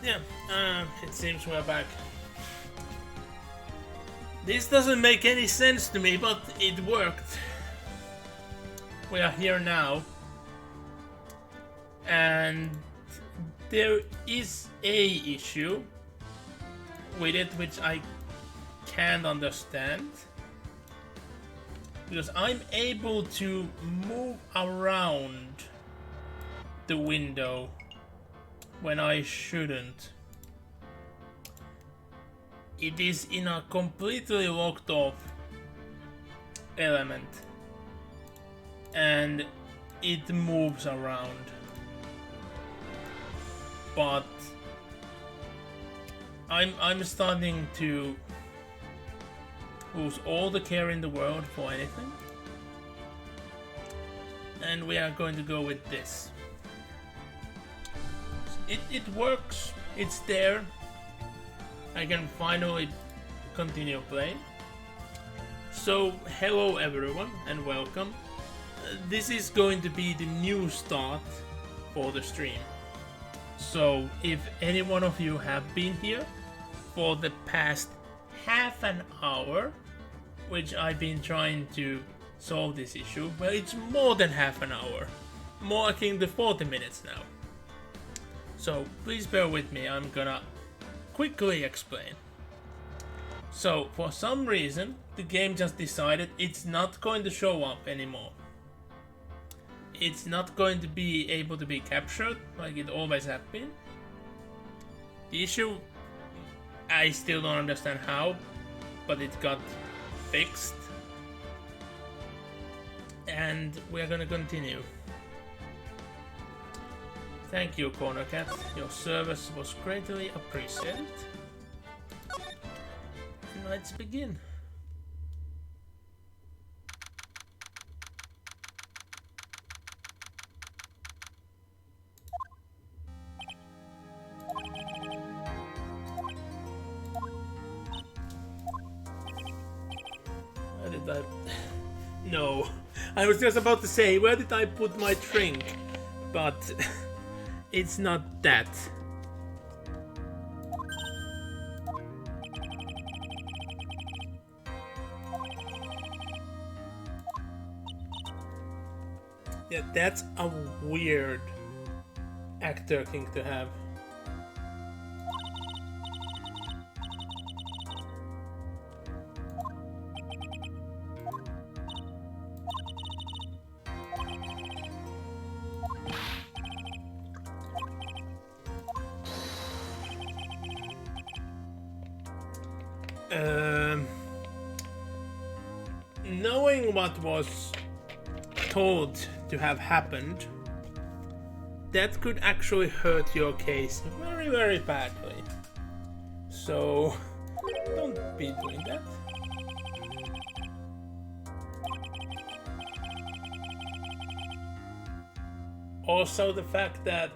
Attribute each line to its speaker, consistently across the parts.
Speaker 1: Yeah, it seems we're back. This doesn't make any sense to me, but it worked. We are here now. And there is a issue with it which I can't understand. Because I'm able to move around the window when I shouldn't. It is in a completely locked off element and it moves around, but I'm starting to lose all the care in the world for anything, and we are going to go with this. It works, it's there. I can finally continue playing. So hello everyone and welcome. This is going to be the new start for the stream. So if any one of you have been here for the past half an hour, which I've been trying to solve this issue, well, it's more than half an hour, marking the 40 minutes now. So please bear with me, I'm gonna quickly explain. So for some reason the game just decided it's not going to show up anymore. It's not going to be able to be captured like it always has been. The issue, I still don't understand how, but it got fixed. And we're gonna continue. Thank you, Corner Cat. Your service was greatly appreciated. Let's begin. Where did I... No. I was just about to say, where did I put my drink? But... it's not that. Yeah, that's a weird actor thing to have. Knowing what was told to have happened, that could actually hurt your case very, very badly. So, don't be doing that. Also, the fact that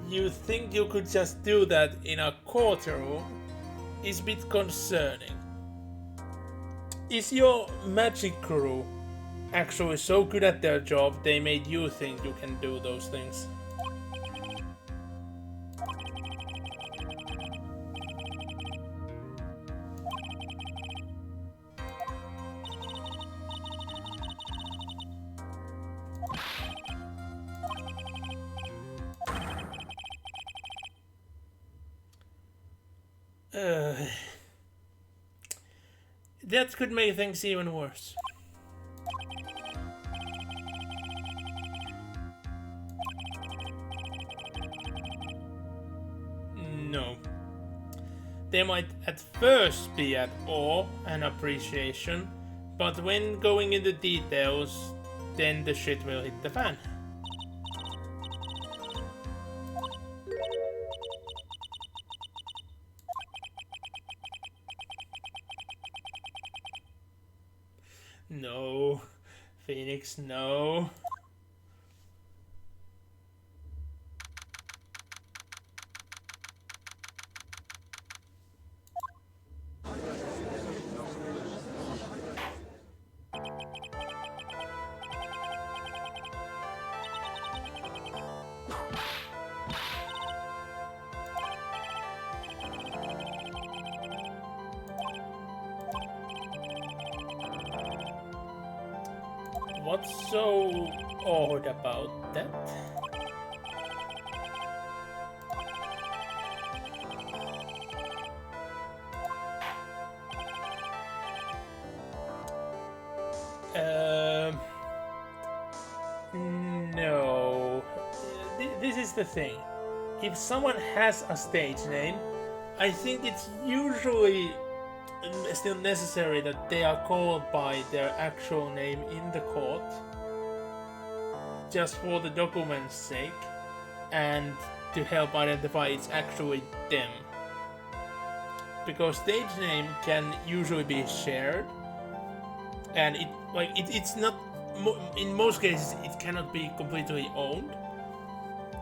Speaker 1: you think you could just do that in a courtroom is a bit concerning. Is your magic crew actually so good at their job they made you think you can do those things? That could make things even worse. No. They might at first be at awe and appreciation, but when going into details, then the shit will hit the fan. No, Phoenix, no. What's so odd about that? No. This is the thing. If someone has a stage name, I think it's usually still necessary that they are called by their actual name in the court, just for the document's sake, and to help identify it's actually them. Because stage name can usually be shared, and it's not. In most cases, it cannot be completely owned,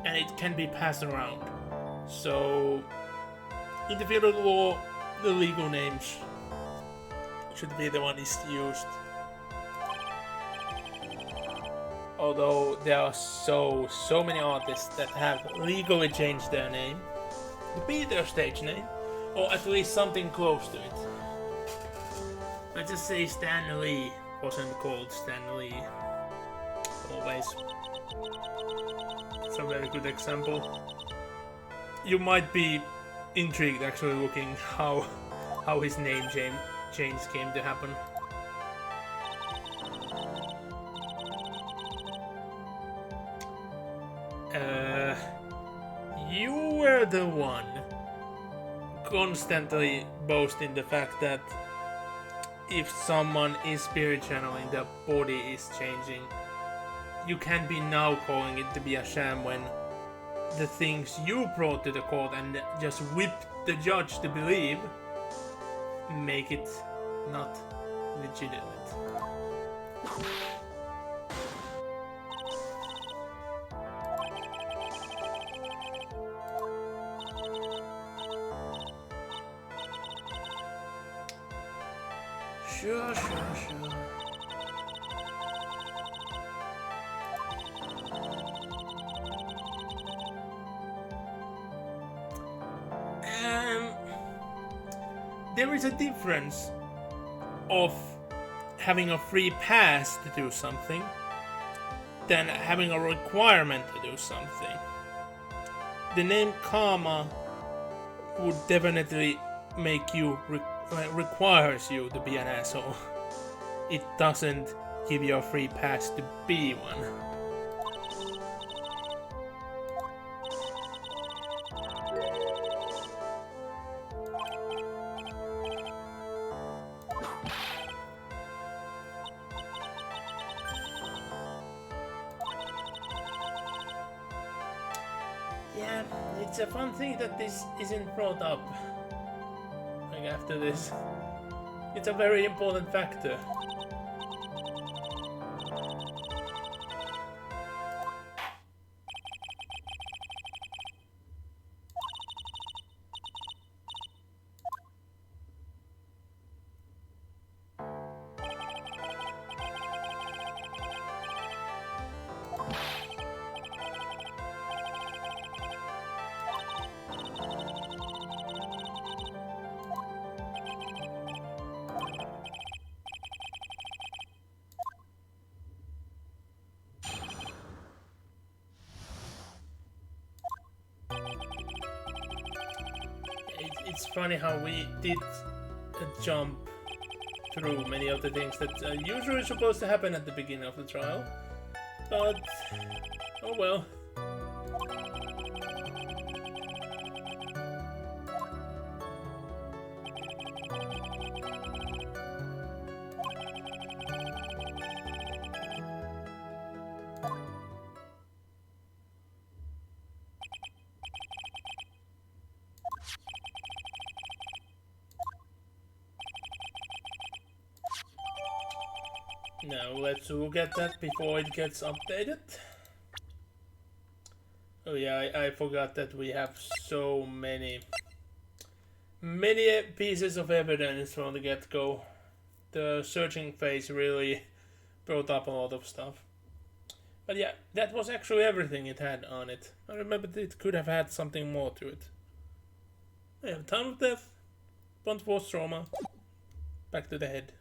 Speaker 1: and it can be passed around. So, in the field of law, the legal names should be the one is used. Although there are so many artists that have legally changed their name to be their stage name, or at least something close to it. Let's just say Stan Lee wasn't called Stan Lee always. It's a very good example. You might be intrigued actually looking how his name change came to happen. You were the one constantly boasting the fact that if someone is spirit channeling, their body is changing. You can't be now calling it to be a sham when the things you brought to the court and just whipped the judge to believe make it not legitimate. Sure. There is a difference of having a free pass to do something than having a requirement to do something. The name Karma would definitely make you requires you to be an asshole. It doesn't give you a free pass to be one. Yeah, it's a fun thing that this isn't brought up. Like after this. It's a very important factor. It's funny how we did jump through many of the things that are usually supposed to happen at the beginning of the trial, but oh well. Now let's look at that before it gets updated. Oh yeah, I forgot that we have so many pieces of evidence from the get-go. The searching phase really brought up a lot of stuff. But yeah, that was actually everything it had on it. I remember it could have had something more to it. We have Time of Death, blunt force trauma, back to the head.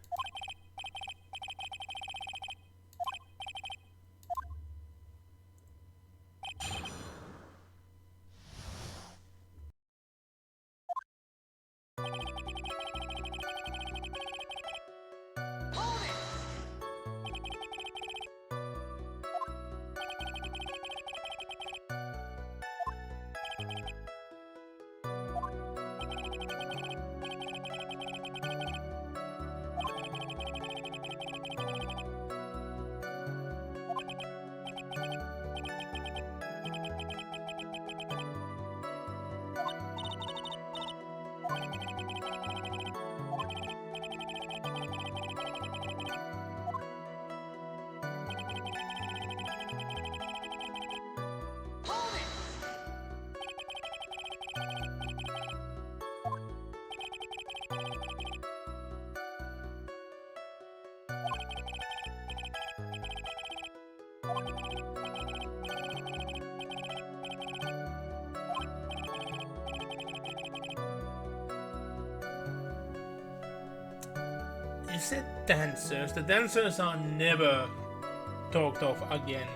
Speaker 1: You said dancers. The dancers are never talked of again.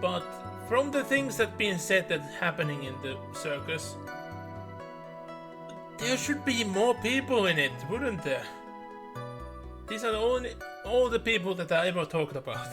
Speaker 1: But from the things that been said that's happening in the circus, there should be more people in it, wouldn't there? These are all the people that I ever talked about.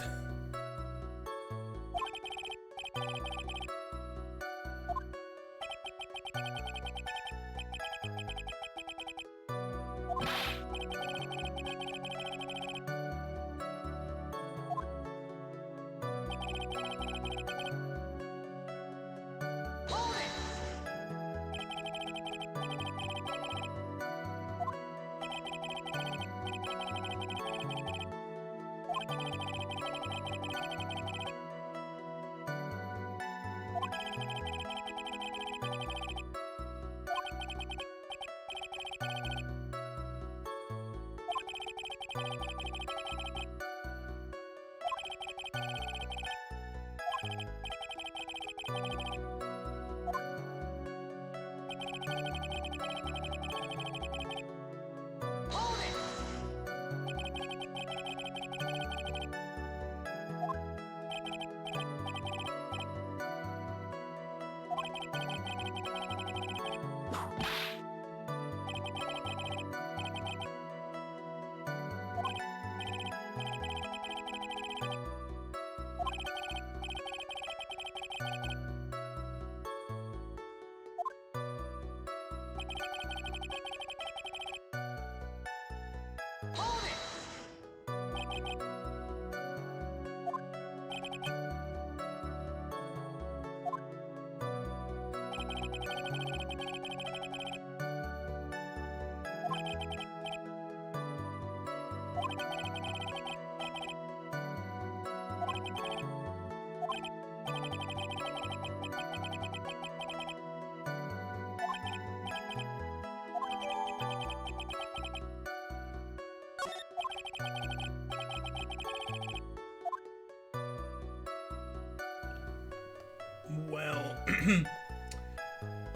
Speaker 1: Well,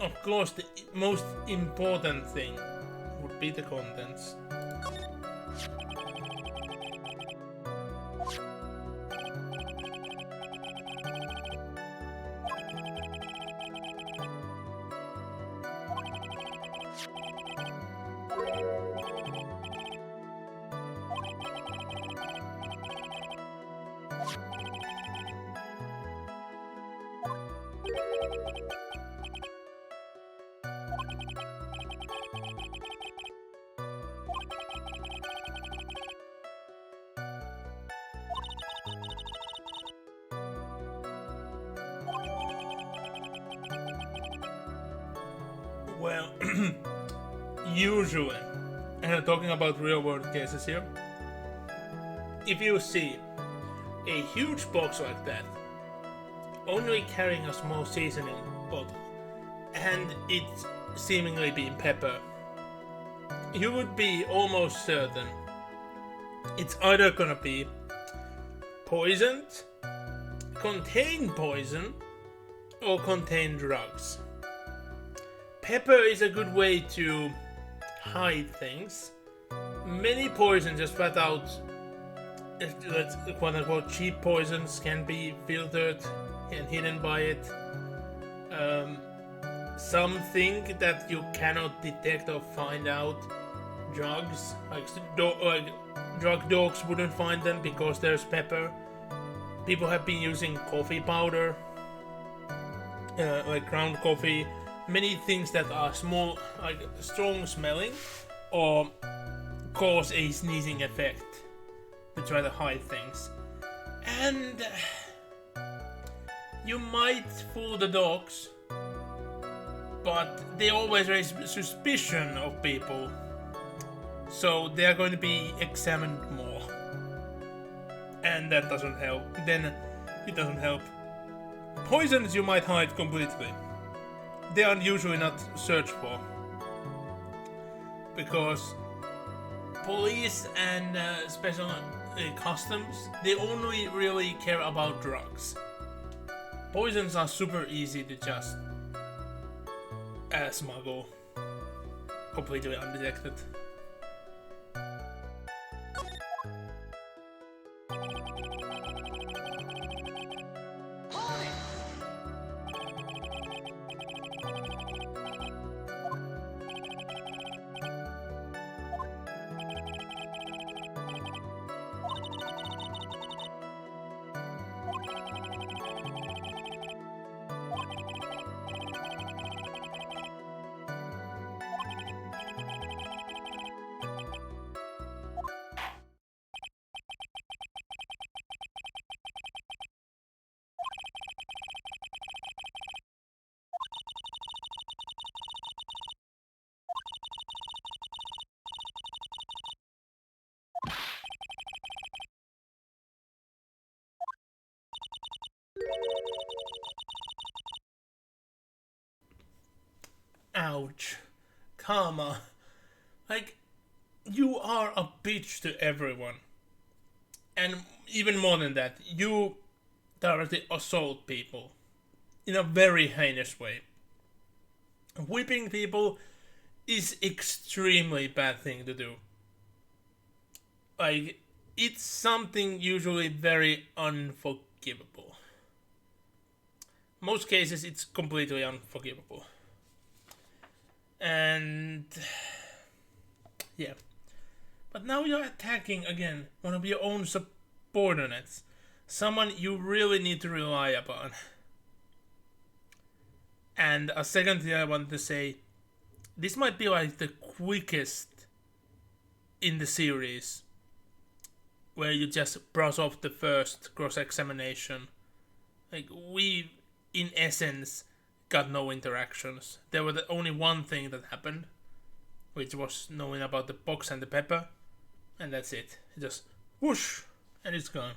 Speaker 1: of course, the most important thing would be the contents. Well, usually, and I'm talking about real world cases here, if you see a huge box like that, only carrying a small seasoning bottle, and it's seemingly being pepper, you would be almost certain it's either gonna be poisoned, contain poison, or contain drugs. Pepper is a good way to hide things. Many poisons just flat out, let's quote unquote cheap poisons, can be filtered and hidden by it. Some think that you cannot detect or find out drugs, like drug dogs wouldn't find them because there's pepper. People have been using coffee powder, like ground coffee. Many things that are small, like strong smelling, or cause a sneezing effect to try to hide things. And you might fool the dogs, but they always raise suspicion of people, so they are going to be examined more. And that doesn't help. Then it doesn't help. Poisons you might hide completely. They are usually not searched for, because police and customs, they only really care about drugs. Poisons are super easy to just smuggle completely undetected. Ouch. Karma. Like, you are a bitch to everyone. And even more than that, you directly assault people in a very heinous way. Whipping people is extremely bad thing to do. Like, it's something usually very unforgivable. Most cases it's completely unforgivable. And yeah. But now you're attacking again one of your own subordinates. Someone you really need to rely upon. And a second thing I want to say, this might be like the quickest in the series where you just brush off the first cross-examination. Like, we, in essence, got no interactions. There was only one thing that happened, which was knowing about the box and the pepper, and that's it. Just whoosh, and it's gone.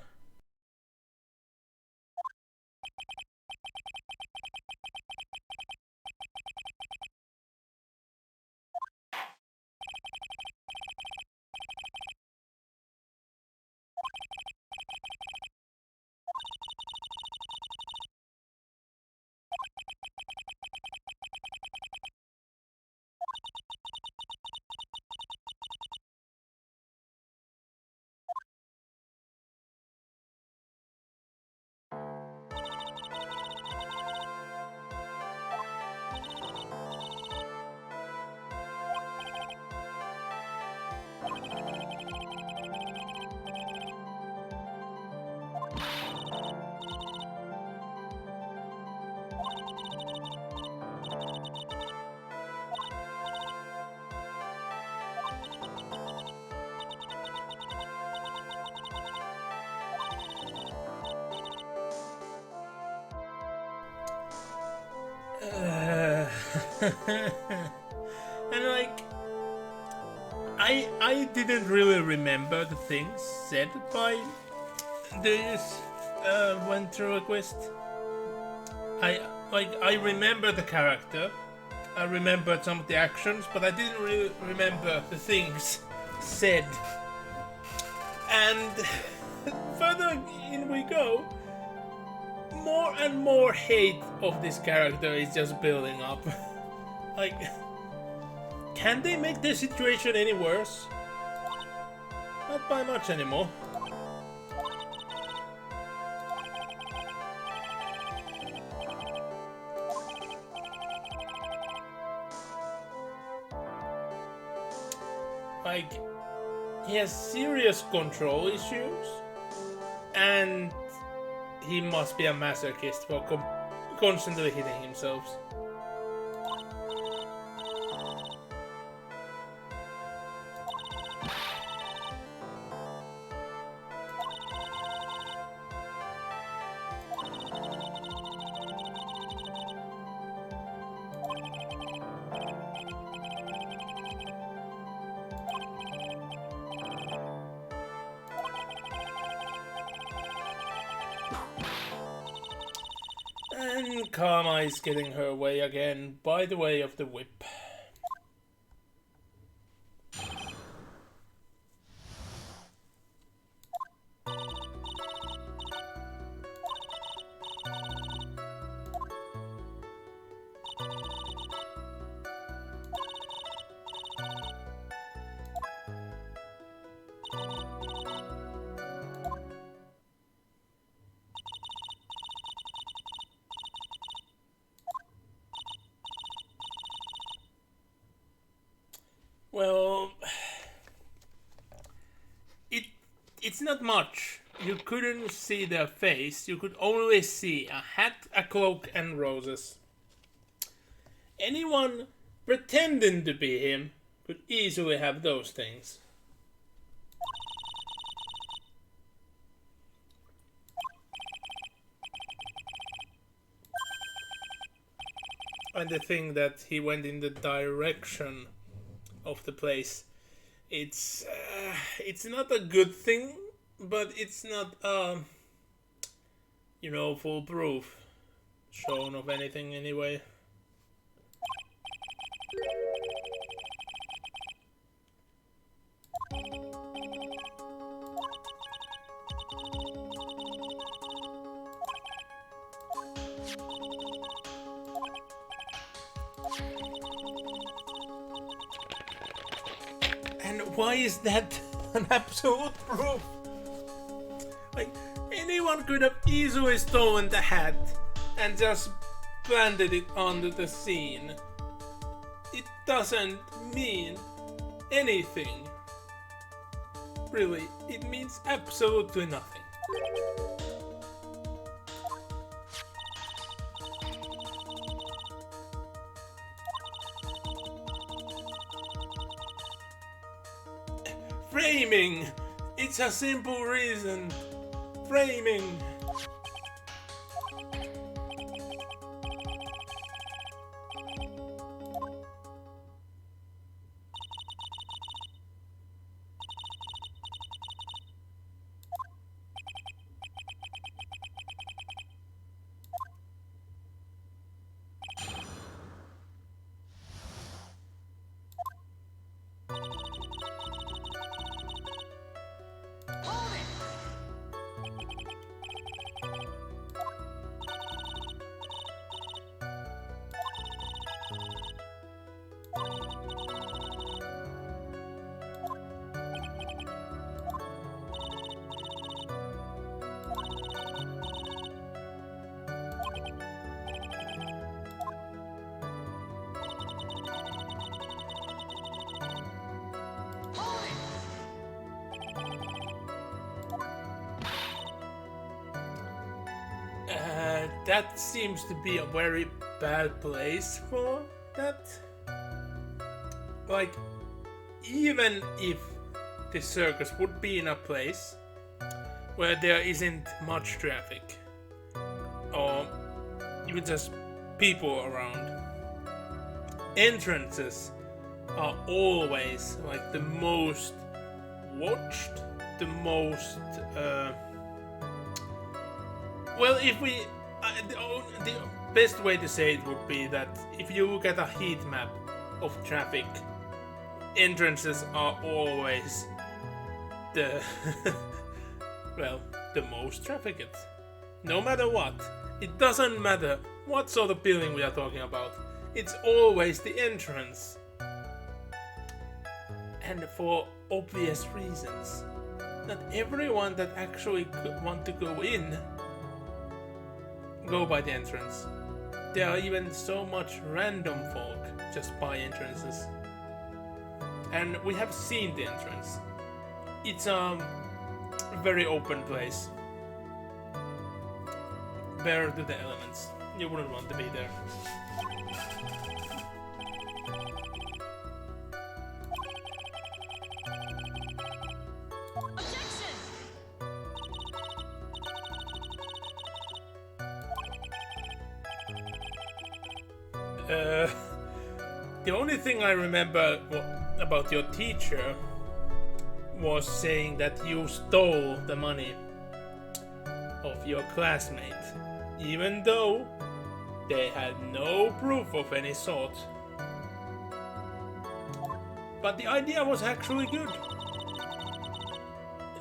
Speaker 1: And like, I didn't really remember the things said by this ventriloquist. I remember the character, I remembered some of the actions, but I didn't really remember the things said. And further in we go, more and more hate of this character is just building up. Like, can they make the situation any worse? Not by much anymore. Like, he has serious control issues, and he must be a masochist for constantly hitting himself. And Karma is getting her way again by the way of the whip. it's not much. You couldn't see their face. You could only see a hat, a cloak, and roses. Anyone pretending to be him could easily have those things. And the thing that he went in the direction of the place, it's not a good thing, but it's not foolproof shown of anything anyway. And why is that an absolute proof? Like, anyone could have easily stolen the hat and just planted it onto the scene. It doesn't mean anything. Really, it means absolutely nothing. Framing! It's a simple reason. Framing! That seems to be a very bad place for that. Like, even if the circus would be in a place where there isn't much traffic, or even just people around, entrances are always like the most watched, the most well, if we the best way to say it would be that if you look at a heat map of traffic, entrances are always the the most trafficked. No matter what, it doesn't matter what sort of building we are talking about, it's always the entrance. And for obvious reasons. Not everyone that actually want to go in go by the entrance. There are even so much random folk just by entrances. And we have seen the entrance. It's a very open place. Bare to the elements. You wouldn't want to be there. The only thing I remember about your teacher was saying that you stole the money of your classmate, even though they had no proof of any sort. But the idea was actually good.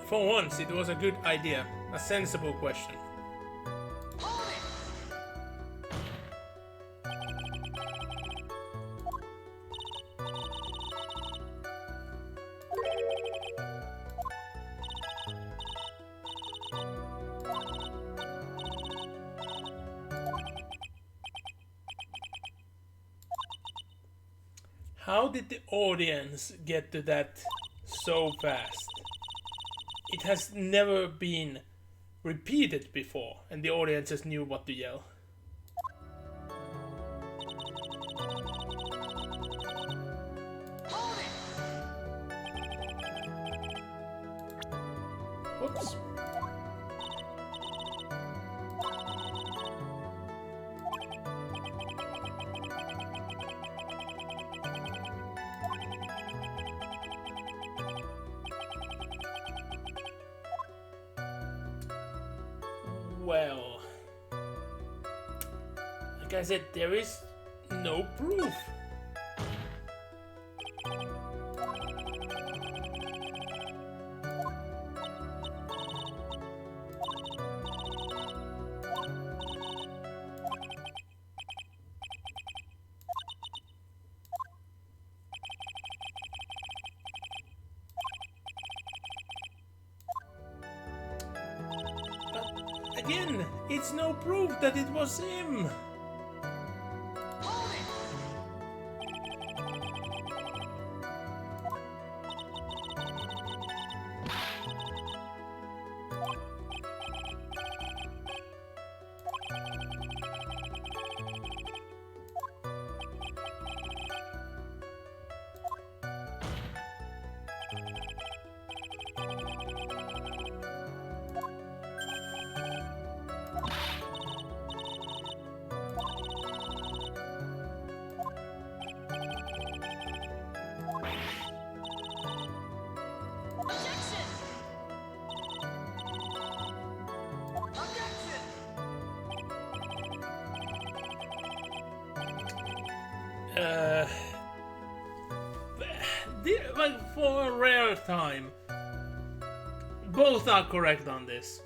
Speaker 1: For once, it was a good idea, a sensible question. How did the audience get to that so fast? it has never been repeated before, and the audience just knew what to yell. Whoops. Well, like I said, there is no proof. Again, it's no proof that it was him. Like for a rare time, both are correct on this.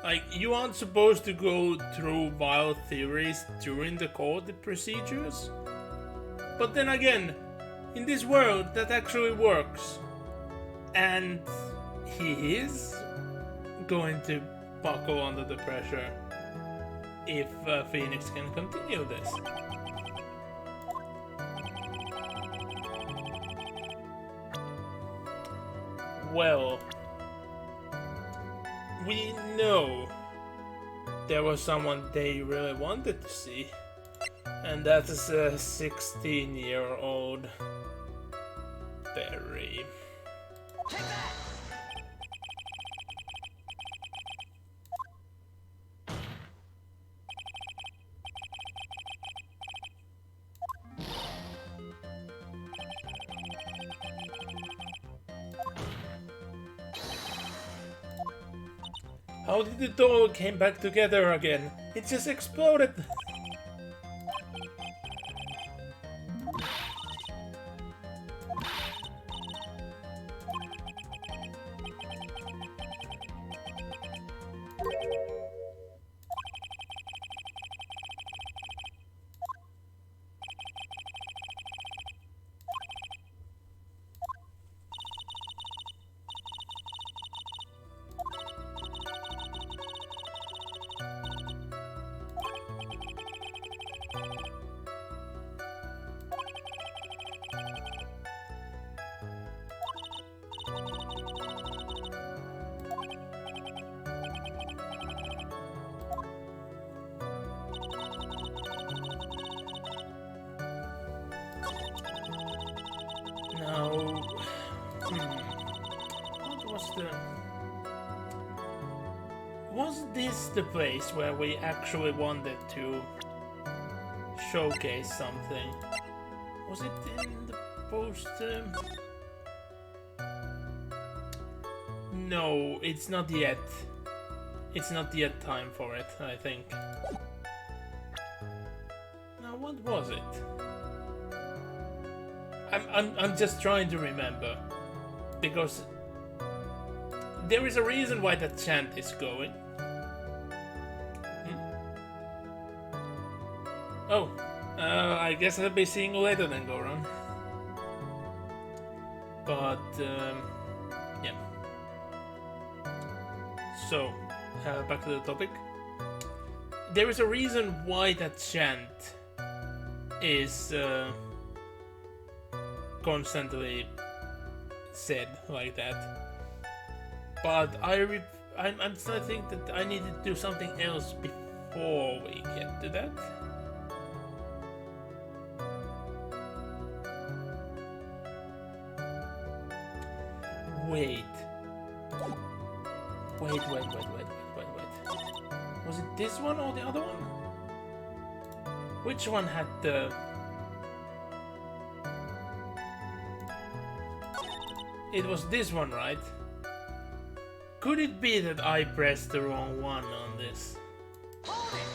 Speaker 1: Like, you aren't supposed to go through wild theories during the court procedures, but then again, in this world that actually works, and he is going to buckle under the pressure if Phoenix can continue this. Well, we know there was someone they really wanted to see, and that is a 16-year-old Barry. Take that! How did it all came back together again? It just exploded. Now, was this the place where we actually wanted to showcase something? Was it in the poster? No, it's not yet. It's not yet time for it, I think. Now, what was it? I'm just trying to remember, because there is a reason why that chant is going. Oh, I guess I'll be seeing you later then, Goron. But yeah. So, back to the topic. There is a reason why that chant is constantly said like that. But I'm starting to think that I need to do something else before we get to that. Wait. Wait. Was it this one or the other one? Which one had the... It was this one, right? Could it be that I pressed the wrong one on this thing?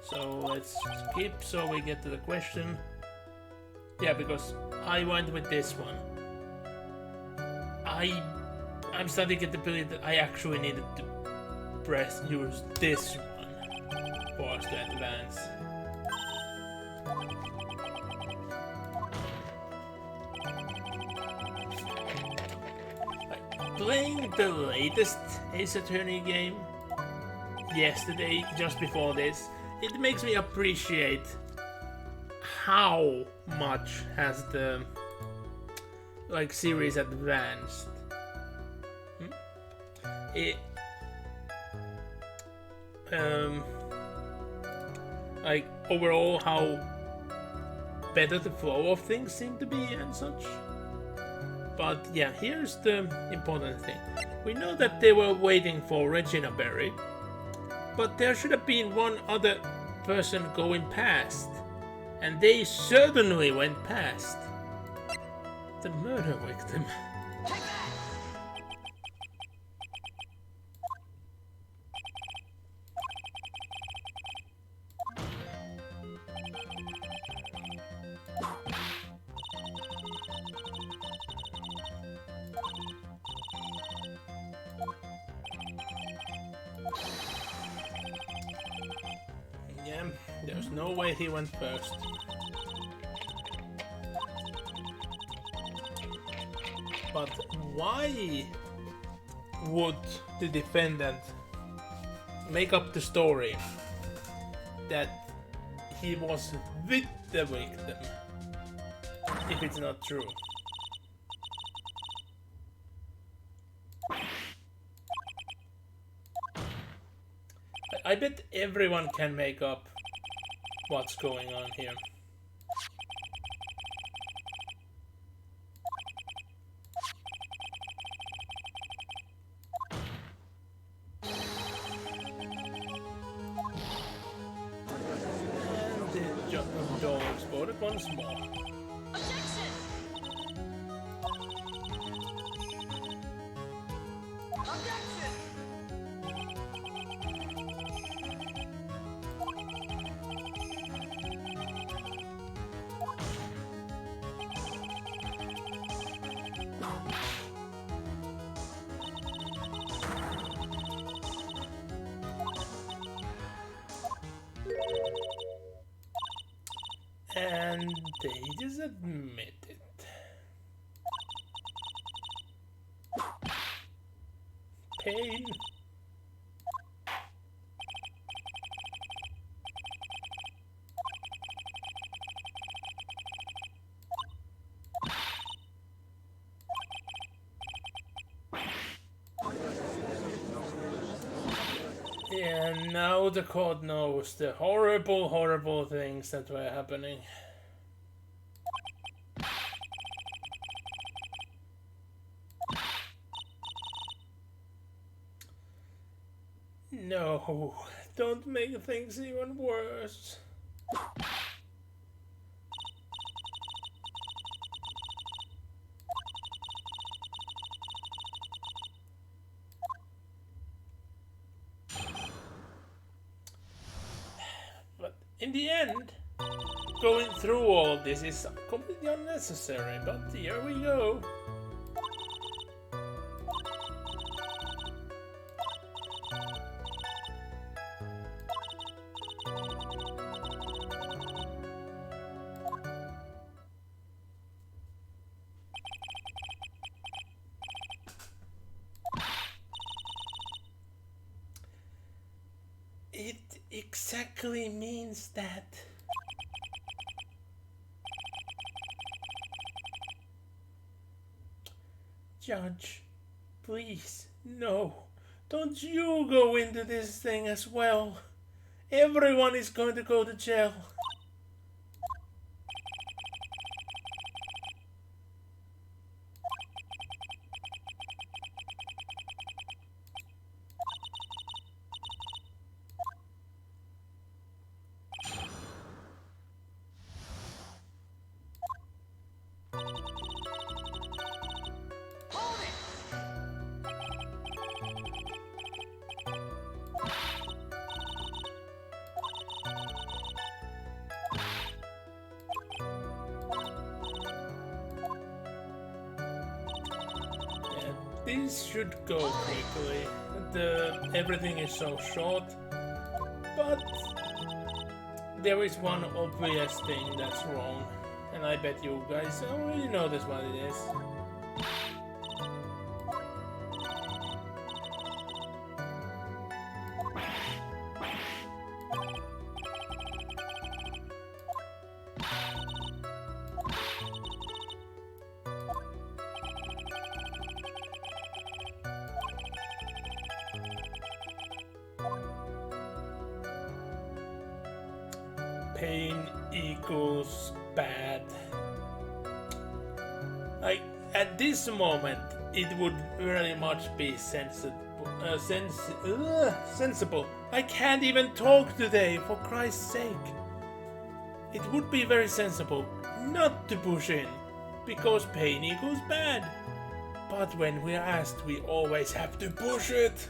Speaker 1: So let's skip so we get to the question. Yeah, because I went with this one. I'm starting to get the belief that I actually needed to use this one for us to advance. Playing the latest Ace Attorney game yesterday, just before this, it makes me appreciate how much has the series advanced. Overall how better the flow of things seem to be and such. But yeah, here's the important thing. We know that they were waiting for Regina Berry, but there should have been one other person going past, and they certainly went past. The murder victim. Yeah, there's no way he went first. But why would the defendant make up the story that he was with the victim if it's not true? I bet everyone can make up what's going on here. And the door exploded once more.
Speaker 2: Objection! Objection!
Speaker 1: And they just admit it. Pain. And now the court knows the horrible, horrible things that were happening. No, don't make things even worse. But in the end, going through all of this is completely unnecessary, but here we go. It exactly means that. Judge, Please, no. Don't you go into this thing as well. Everyone is going to go to jail.
Speaker 2: Hold it!
Speaker 1: Yeah, this should go quickly. Everything is so short, but there is one obvious thing that's wrong, and I bet you guys already notice what it is. Pain equals bad. Like, at this moment, it would very much be sensible. Sensible. I can't even talk today, for Christ's sake. It would be very sensible not to push in, because pain equals bad. But when we're asked, we always have to push it.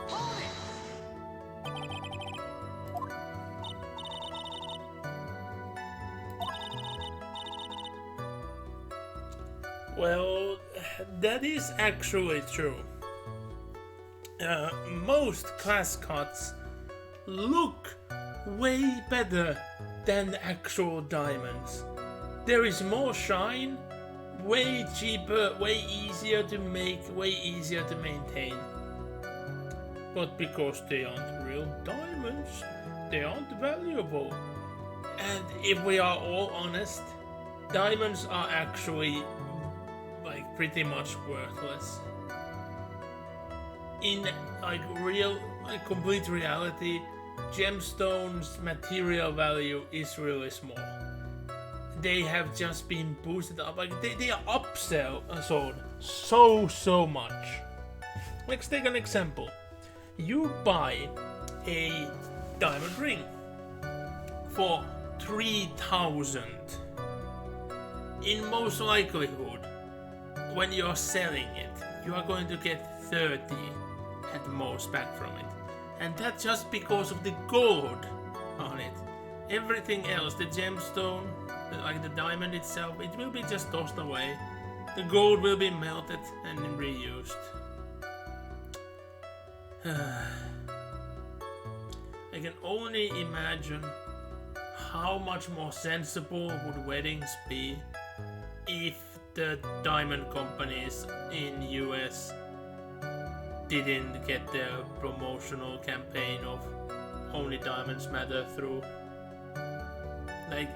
Speaker 2: Hold it!
Speaker 1: Well, that is actually true. Most class cuts look way better than the actual diamonds. There is more shine, way cheaper, way easier to make, way easier to maintain. But because they aren't real diamonds, they aren't valuable. And if we are all honest, diamonds are actually like pretty much worthless. In like complete reality, gemstones' material value is really small. They have just been boosted up, like they are sold so much. Let's take an example. You buy a diamond ring for 3,000. In most likelihood, when you're selling it, you are going to get 30 at most back from it. And that's just because of the gold on it. Everything else, the gemstone, like the diamond itself, it will be just tossed away. The gold will be melted and then reused. I can only imagine how much more sensible would weddings be if the diamond companies in US didn't get their promotional campaign of only diamonds matter through. Like,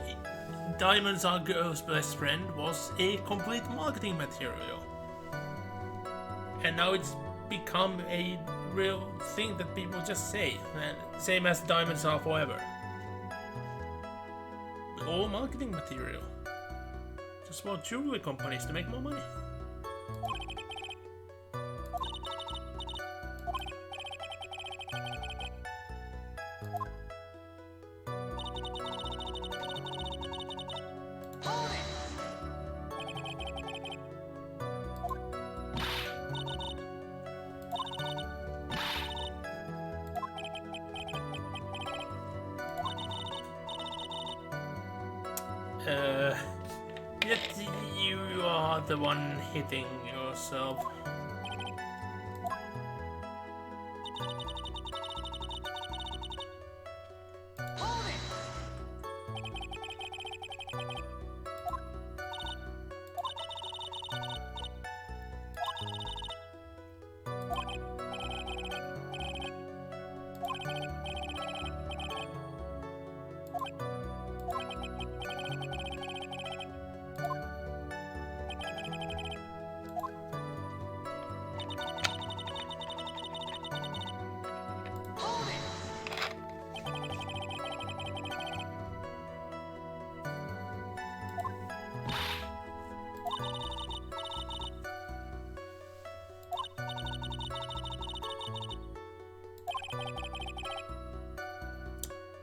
Speaker 1: diamonds are girls' best friend was a complete marketing material. And now it's become a real thing that people just say. And same as diamonds are forever. All marketing material. Just want jewelry companies to make more money. Yet you are the one hitting yourself.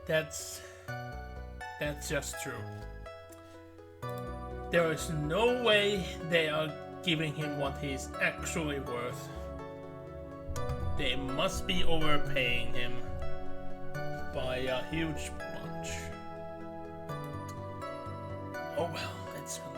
Speaker 1: That's just true. There is no way they are giving him what he's actually worth. They must be overpaying him by a huge bunch. Oh well, let's continue.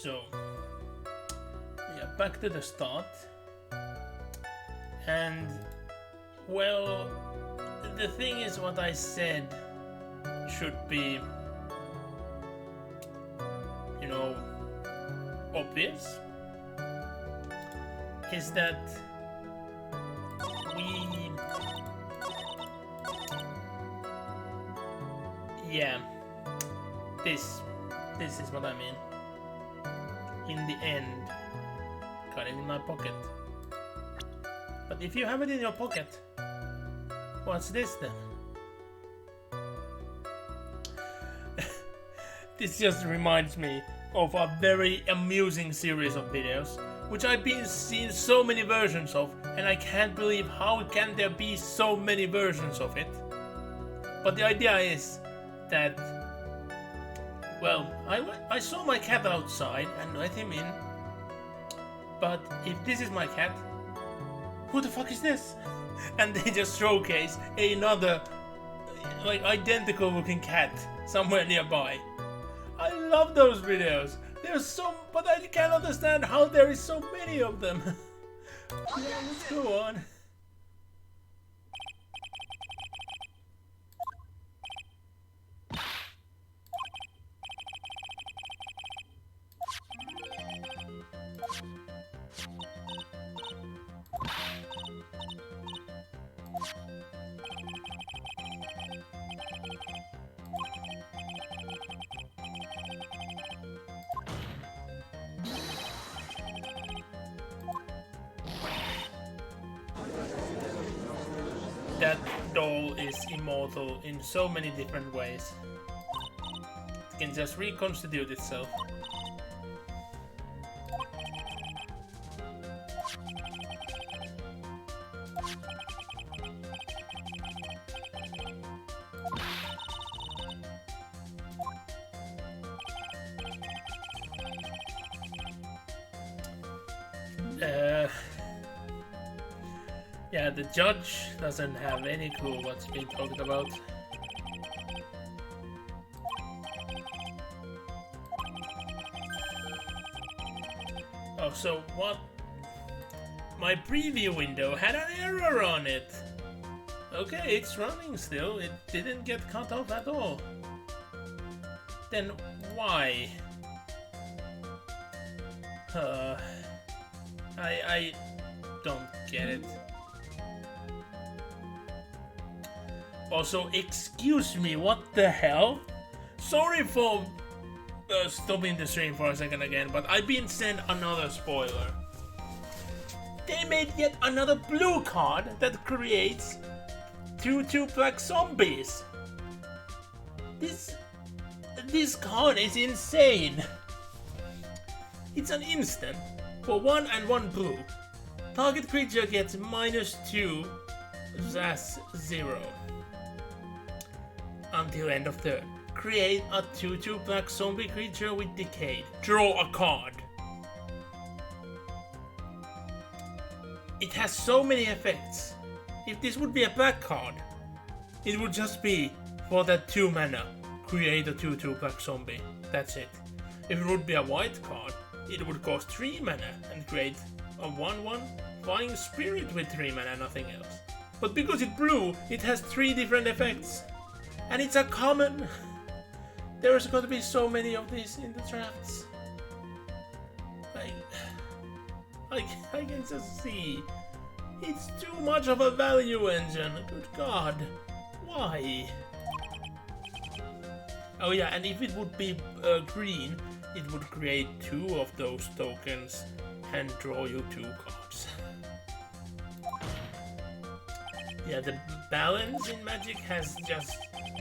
Speaker 1: So, yeah, back to the start. And, well, the thing is, what I said should be, you know, obvious, is that yeah, this is what I mean. In the end, got it in my pocket. But if you have it in your pocket, what's this then? This just reminds me of a very amusing series of videos, which I've been seeing so many versions of, and I can't believe how can there be so many versions of it. But the idea is that, well, I saw my cat outside and let him in, but if this is my cat, who the fuck is this? And they just showcase another, like, identical looking cat somewhere nearby. I love those videos. There's so, but I can't understand how there is so many of them. Yeah, let's go on. That doll is immortal in so many different ways. It can just reconstitute itself. Yeah, the judge doesn't have any clue what's being talked about. Oh, so what? My preview window had an error on it. Okay, it's running still. It didn't get cut off at all. Then why? I don't get it. Also, excuse me, what the hell? Sorry for stopping the stream for a second again, but I've been sent another spoiler. They made yet another blue card that creates 2/2 black zombies. This card is insane. It's an instant for 1 and 1 blue. Target creature gets -2 /0 until end of turn. Create a 2/2 black zombie creature with Decayed. Draw a card. It has so many effects. If this would be a black card, it would just be for that 2 mana. Create a 2/2 black zombie. That's it. If it would be a white card, it would cost 3 mana and create a 1/1 Flying Spirit with 3 mana, nothing else. But because it's blue, it has 3 different effects. And it's a common. There's going to be so many of these in the drafts. I can just see. It's too much of a value engine. Good God. Why? Oh yeah, and if it would be green, it would create 2 of those tokens and draw you 2 cards. Yeah, the balance in Magic has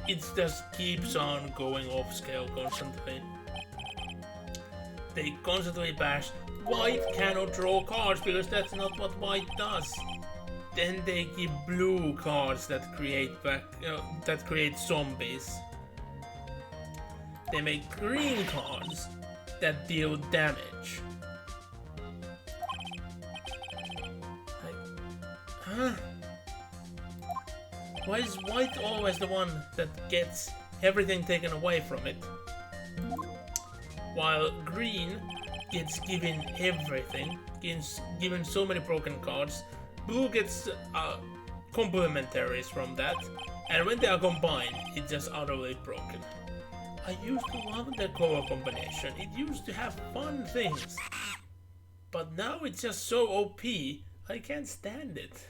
Speaker 1: it just keeps on going off scale constantly. They constantly bash White cannot draw cards because that's not what White does. Then they give blue cards that create zombies. They make green cards that deal damage. Huh? Why is White always the one that gets everything taken away from it? While green gets given everything, gets given so many broken cards, blue gets complementaries from that, and when they are combined, it's just utterly broken. I used to love the color combination, it used to have fun things. But now it's just so OP, I can't stand it.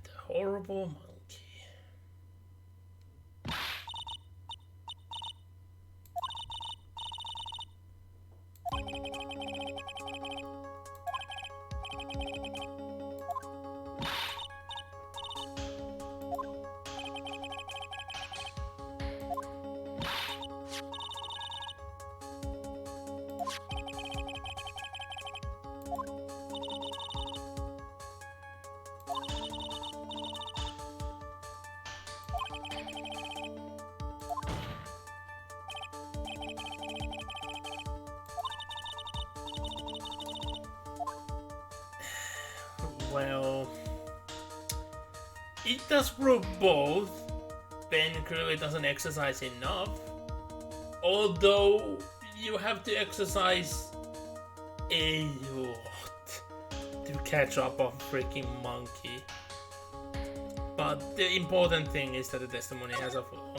Speaker 1: The horrible monkey. Well, it does prove both. Ben clearly doesn't exercise enough. Although you have to exercise a lot to catch up a freaking monkey. But the important thing is that the testimony has a flaw.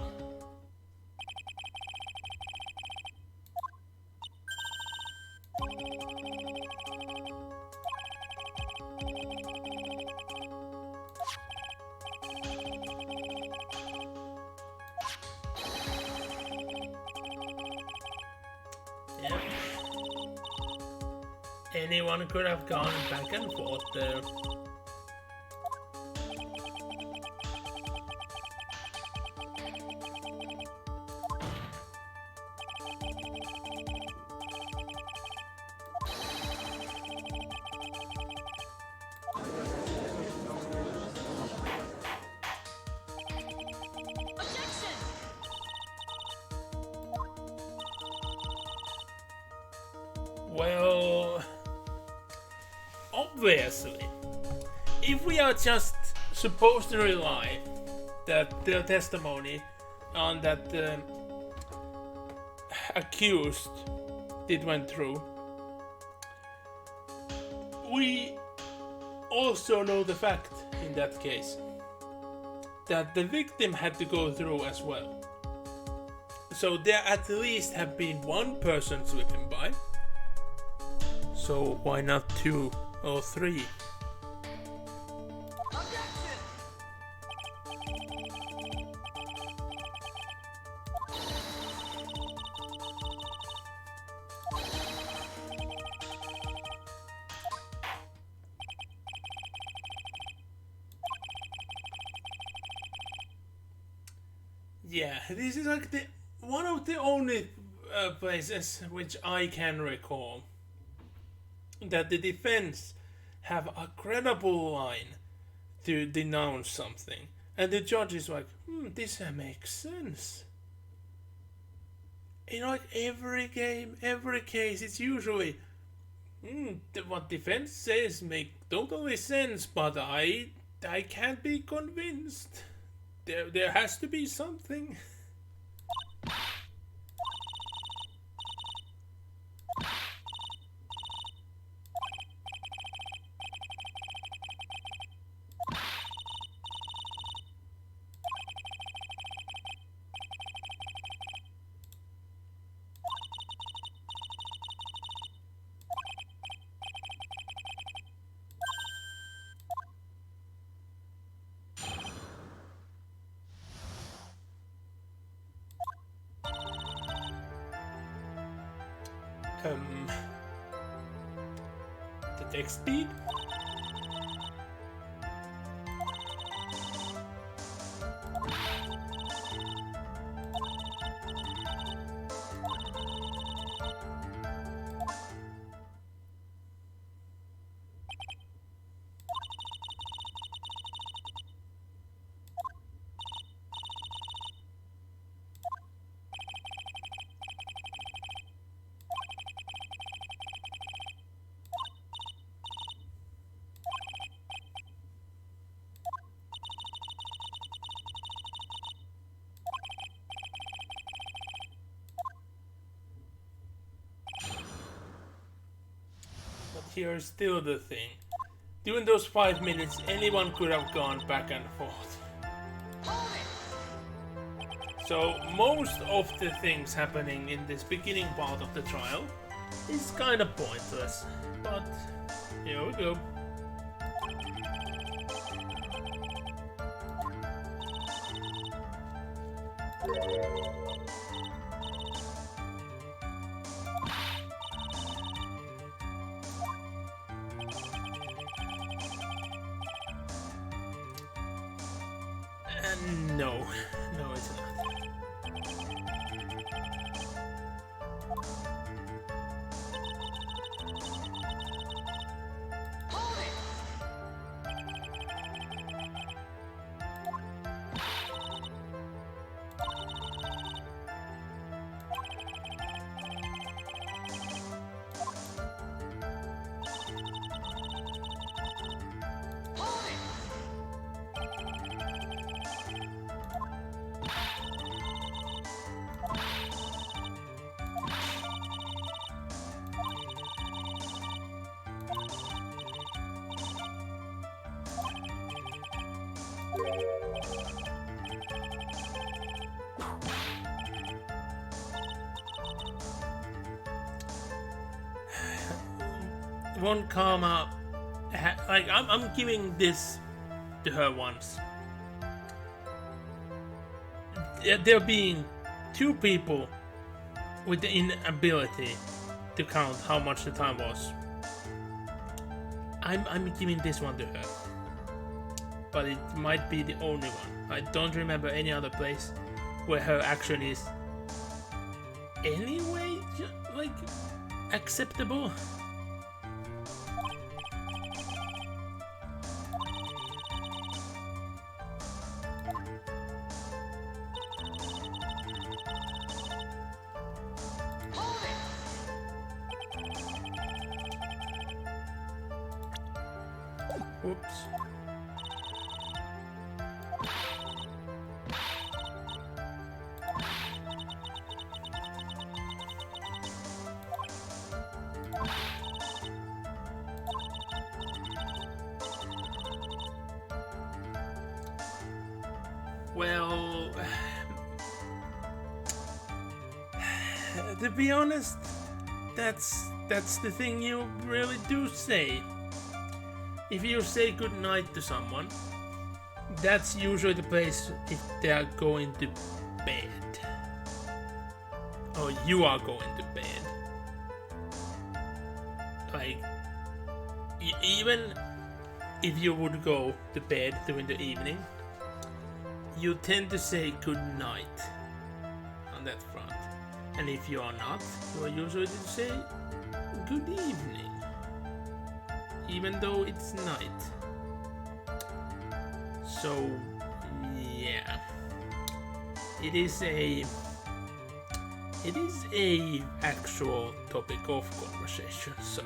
Speaker 1: Anyone could have gone back and forth there. Well, obviously, if we are just supposed to rely that the testimony on that accused did went through, we also know the fact in that case that the victim had to go through as well. So there at least have been one person slipping by. So why not 2 or 3? Yeah, this is like one of the only places which I can recall that the defense have a credible line to denounce something, and the judge is like, this makes sense. In like every game, every case, it's usually what defense says make totally sense, but I can't be convinced. There has to be something. text speed. Here's still the thing. During those 5 minutes, anyone could have gone back and forth. So most of the things happening in this beginning part of the trial is kind of pointless. But here we go. No, it's not. One karma, like I'm giving this to her once. There being two people with the inability to count how much the time was. I'm giving this one to her, but it might be the only one. I don't remember any other place where her action is anyway like acceptable. Whoops. Well, to be honest, that's the thing you really do say. If you say goodnight to someone, that's usually the place if they are going to bed. Or you are going to bed. Like, even if you would go to bed during the evening, you tend to say goodnight on that front. And if you are not, you are usually to say good evening, even though it's night. So yeah, it is a actual topic of conversation. So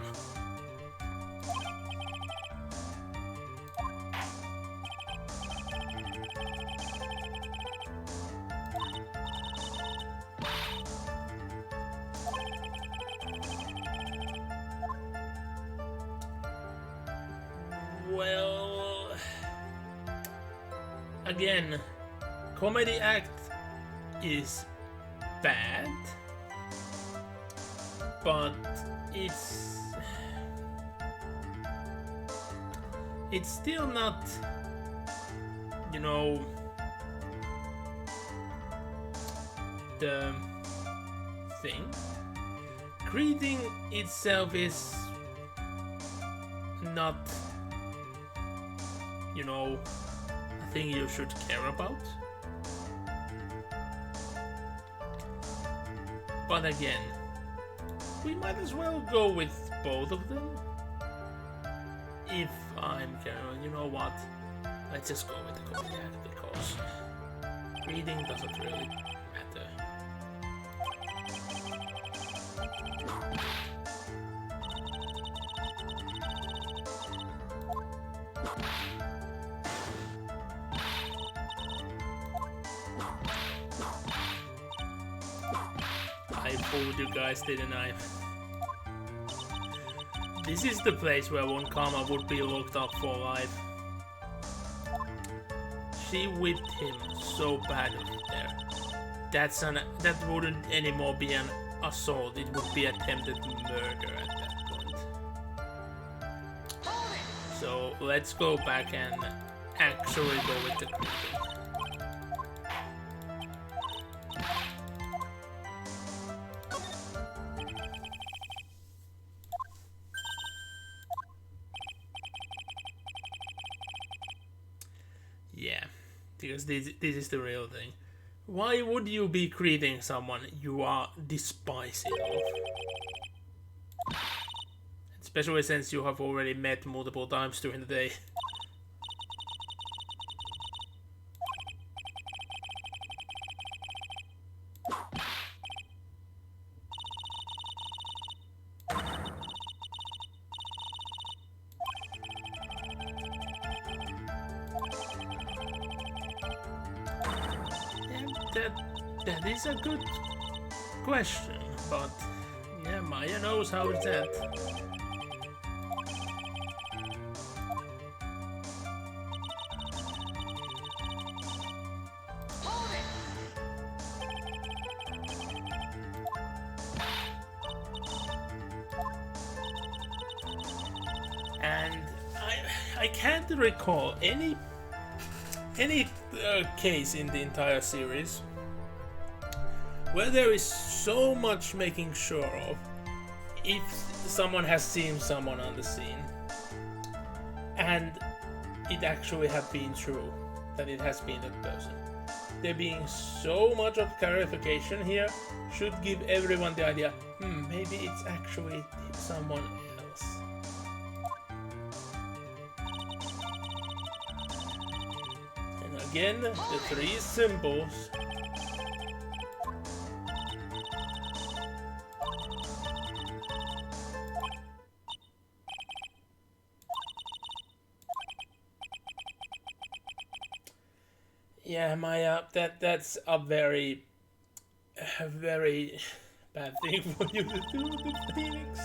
Speaker 1: well, again, comedy act is bad, but it's still not, you know, the thing. Greeting itself is not, you know, a thing you should care about. But again, we might as well go with both of them. If I'm careful, you know what? Let's just go with the Kodiak because reading doesn't really matter. I fooled you guys, didn't I? This is the place where one Kama would be locked up for life. She whipped him so badly there. That wouldn't anymore be an assault, it would be attempted murder at that point. So let's go back and actually go with the greeting. Yeah, because this is the real thing. Why would you be greeting someone you are despising of? Especially since you have already met multiple times during the day. That is a good question, but yeah, Maya knows how it's at. And I can't recall any case in the entire series where there is so much making sure of if someone has seen someone on the scene and it actually have been true that it has been that person. There being so much of clarification here should give everyone the idea, maybe it's actually someone else. And again, the three symbols. Yeah, Maya, that's a very bad thing for you to do with the Phoenix.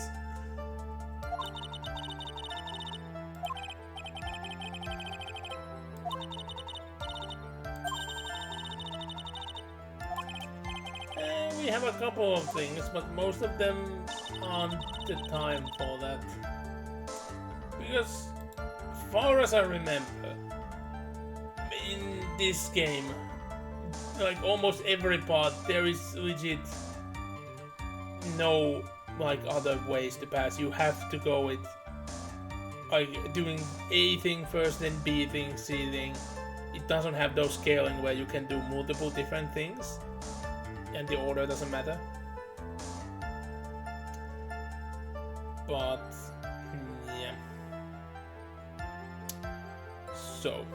Speaker 1: We have a couple of things, but most of them aren't the time for that. Because, as far as I remember, in this game, like almost every part, there is legit no like other ways to pass. You have to go with like doing A thing first, then B thing, C thing. It doesn't have those scaling where you can do multiple different things and the order doesn't matter. But yeah. So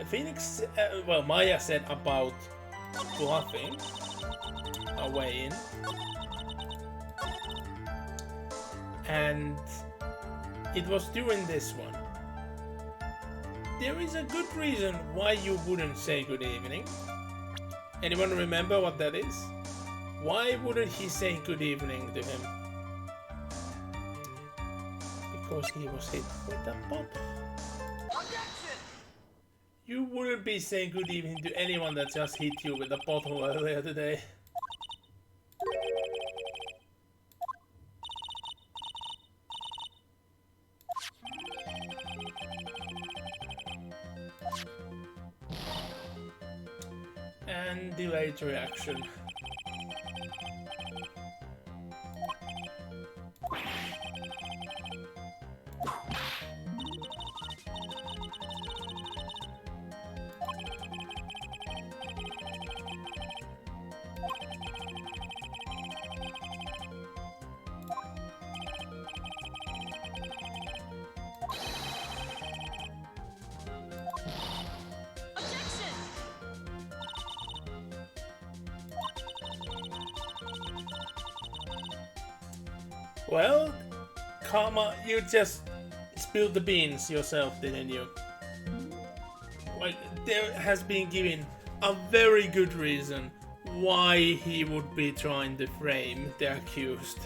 Speaker 1: Phoenix, well, Maya said about bluffing a way in, and it was during this one. There is a good reason why you wouldn't say good evening. Anyone remember what that is? Why wouldn't he say good evening to him? Because he was hit with a bottle. You wouldn't be saying good evening to anyone that just hit you with a bottle earlier today. And delayed reaction. Well, Karma, you just spilled the beans yourself, didn't you? Well, there has been given a very good reason why he would be trying to frame the accused.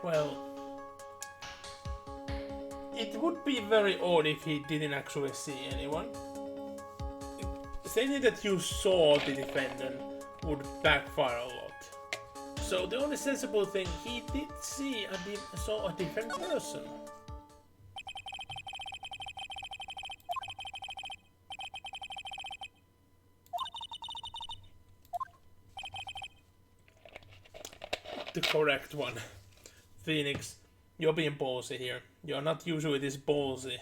Speaker 1: Well, it would be very odd if he didn't actually see anyone. Saying that you saw the defendant would backfire a lot. So the only sensible thing, he did see saw a different person. The correct one. Phoenix, you're being ballsy here. You're not usually this ballsy.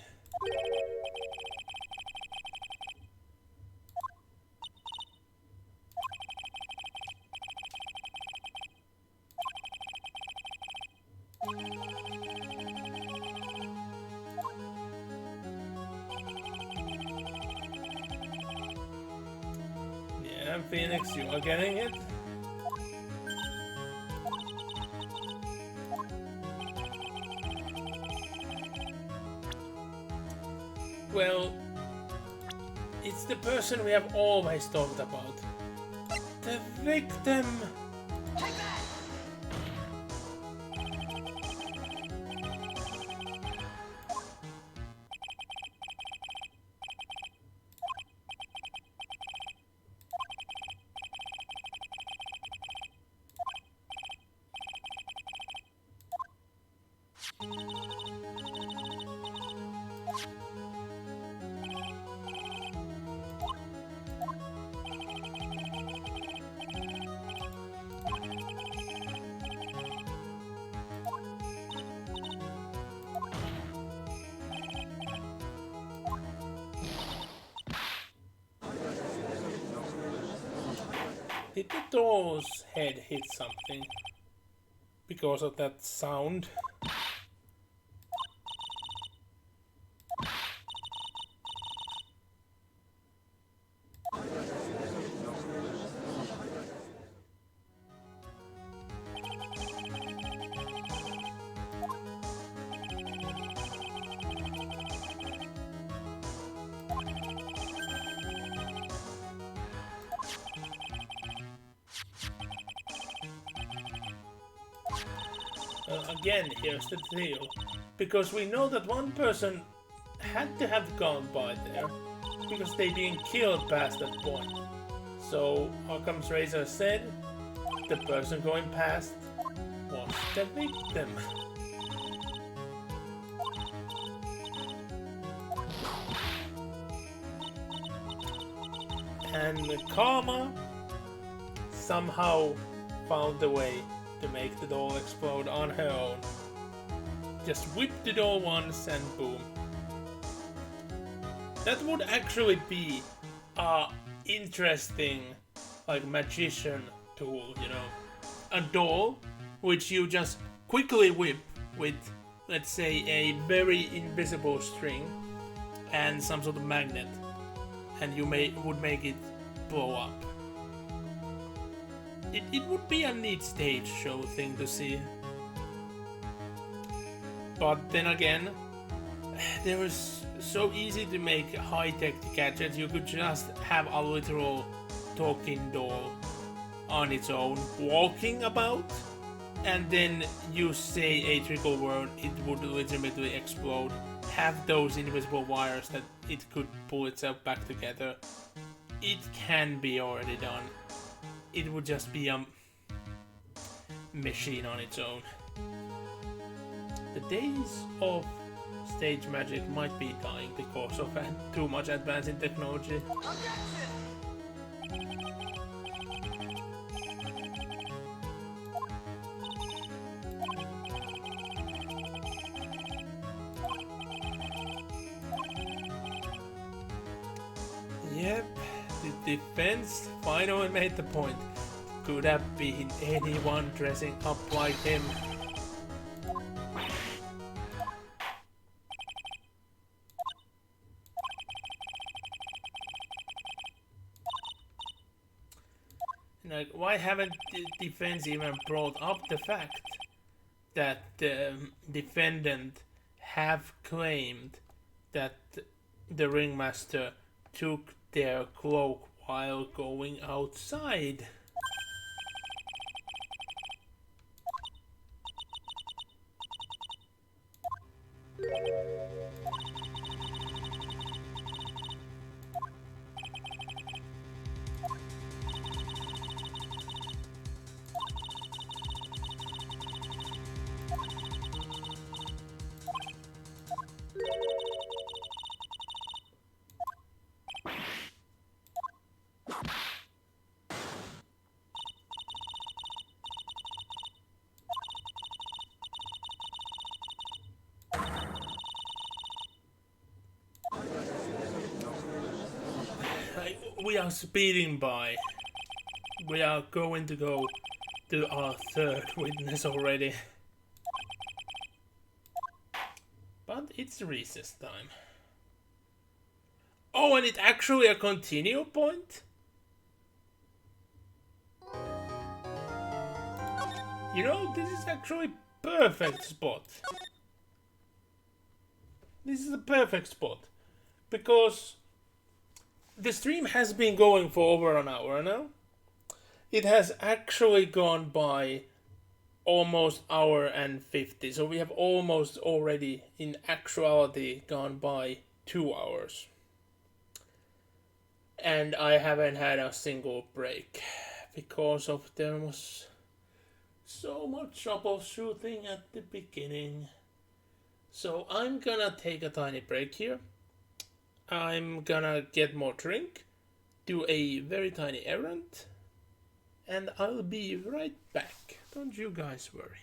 Speaker 1: Yeah, Phoenix, you are getting it. Well, it's the person we have always talked about. The victim!
Speaker 2: Take that!
Speaker 1: Did the door's head hit something? Because of that sound? Again, here's the deal. Because we know that one person had to have gone by there, because they didn't killed past that point. So, Occam's razor said, the person going past was the victim. And Karma somehow found a way to make the doll explode on her own. Just whip the doll once and boom. That would actually be a interesting, like, magician tool, you know. A doll which you just quickly whip with, let's say, a very invisible string and some sort of magnet, and you would make it blow up. It would be a neat stage show thing to see. But then again, there was so easy to make high-tech gadgets. You could just have a literal talking doll on its own, walking about, and then you say a trickle word, it would legitimately explode. Have those invisible wires that it could pull itself back together. It can be already done. It would just be a machine on its own. The days of stage magic might be dying because of too much advance in technology. Yep, the defense finally made the point. Could have been anyone dressing up like him. Like, why haven't the defense even brought up the fact that the defendant have claimed that the ringmaster took their cloak while going outside? We are speeding by. We are going to go to our third witness already. But it's recess time. Oh, and it's actually a continue point? You know, this is actually perfect spot. This is a perfect spot. Because the stream has been going for over an hour now. It has actually gone by almost hour and 50. So we have almost already in actuality gone by 2 hours. And I haven't had a single break because of there was so much troubleshooting at the beginning. So I'm gonna take a tiny break here. I'm gonna get more drink, do a very tiny errand, and I'll be right back. Don't you guys worry.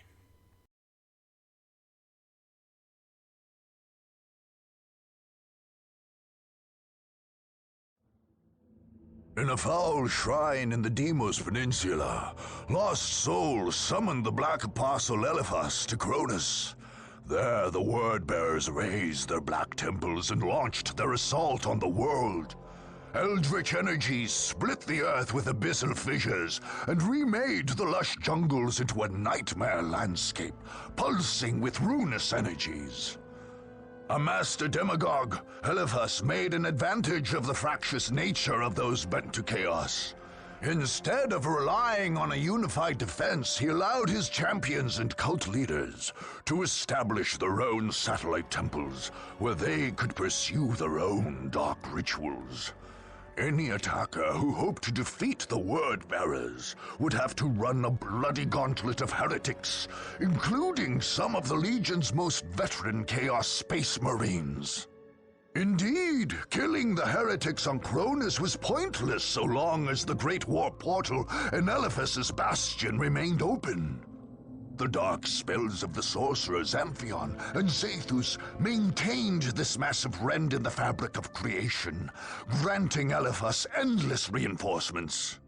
Speaker 3: In a foul shrine in the Deimos Peninsula, lost souls summoned the Black Apostle Eliphas to Cronus. There, the word-bearers raised their black temples and launched their assault on the world. Eldritch energies split the earth with abyssal fissures and remade the lush jungles into a nightmare landscape, pulsing with ruinous energies. A master demagogue, Eliphas made an advantage of the fractious nature of those bent to chaos. Instead of relying on a unified defense, he allowed his champions and cult leaders to establish their own satellite temples, where they could pursue their own dark rituals. Any attacker who hoped to defeat the Word-Bearers would have to run a bloody gauntlet of heretics, including some of the Legion's most veteran Chaos Space Marines. Indeed, killing the heretics on Cronus was pointless so long as the Great War Portal in Eliphas's Bastion remained open. The dark spells of the sorcerers Amphion and Zethus maintained this massive rend in the fabric of creation, granting Eliphas endless reinforcements.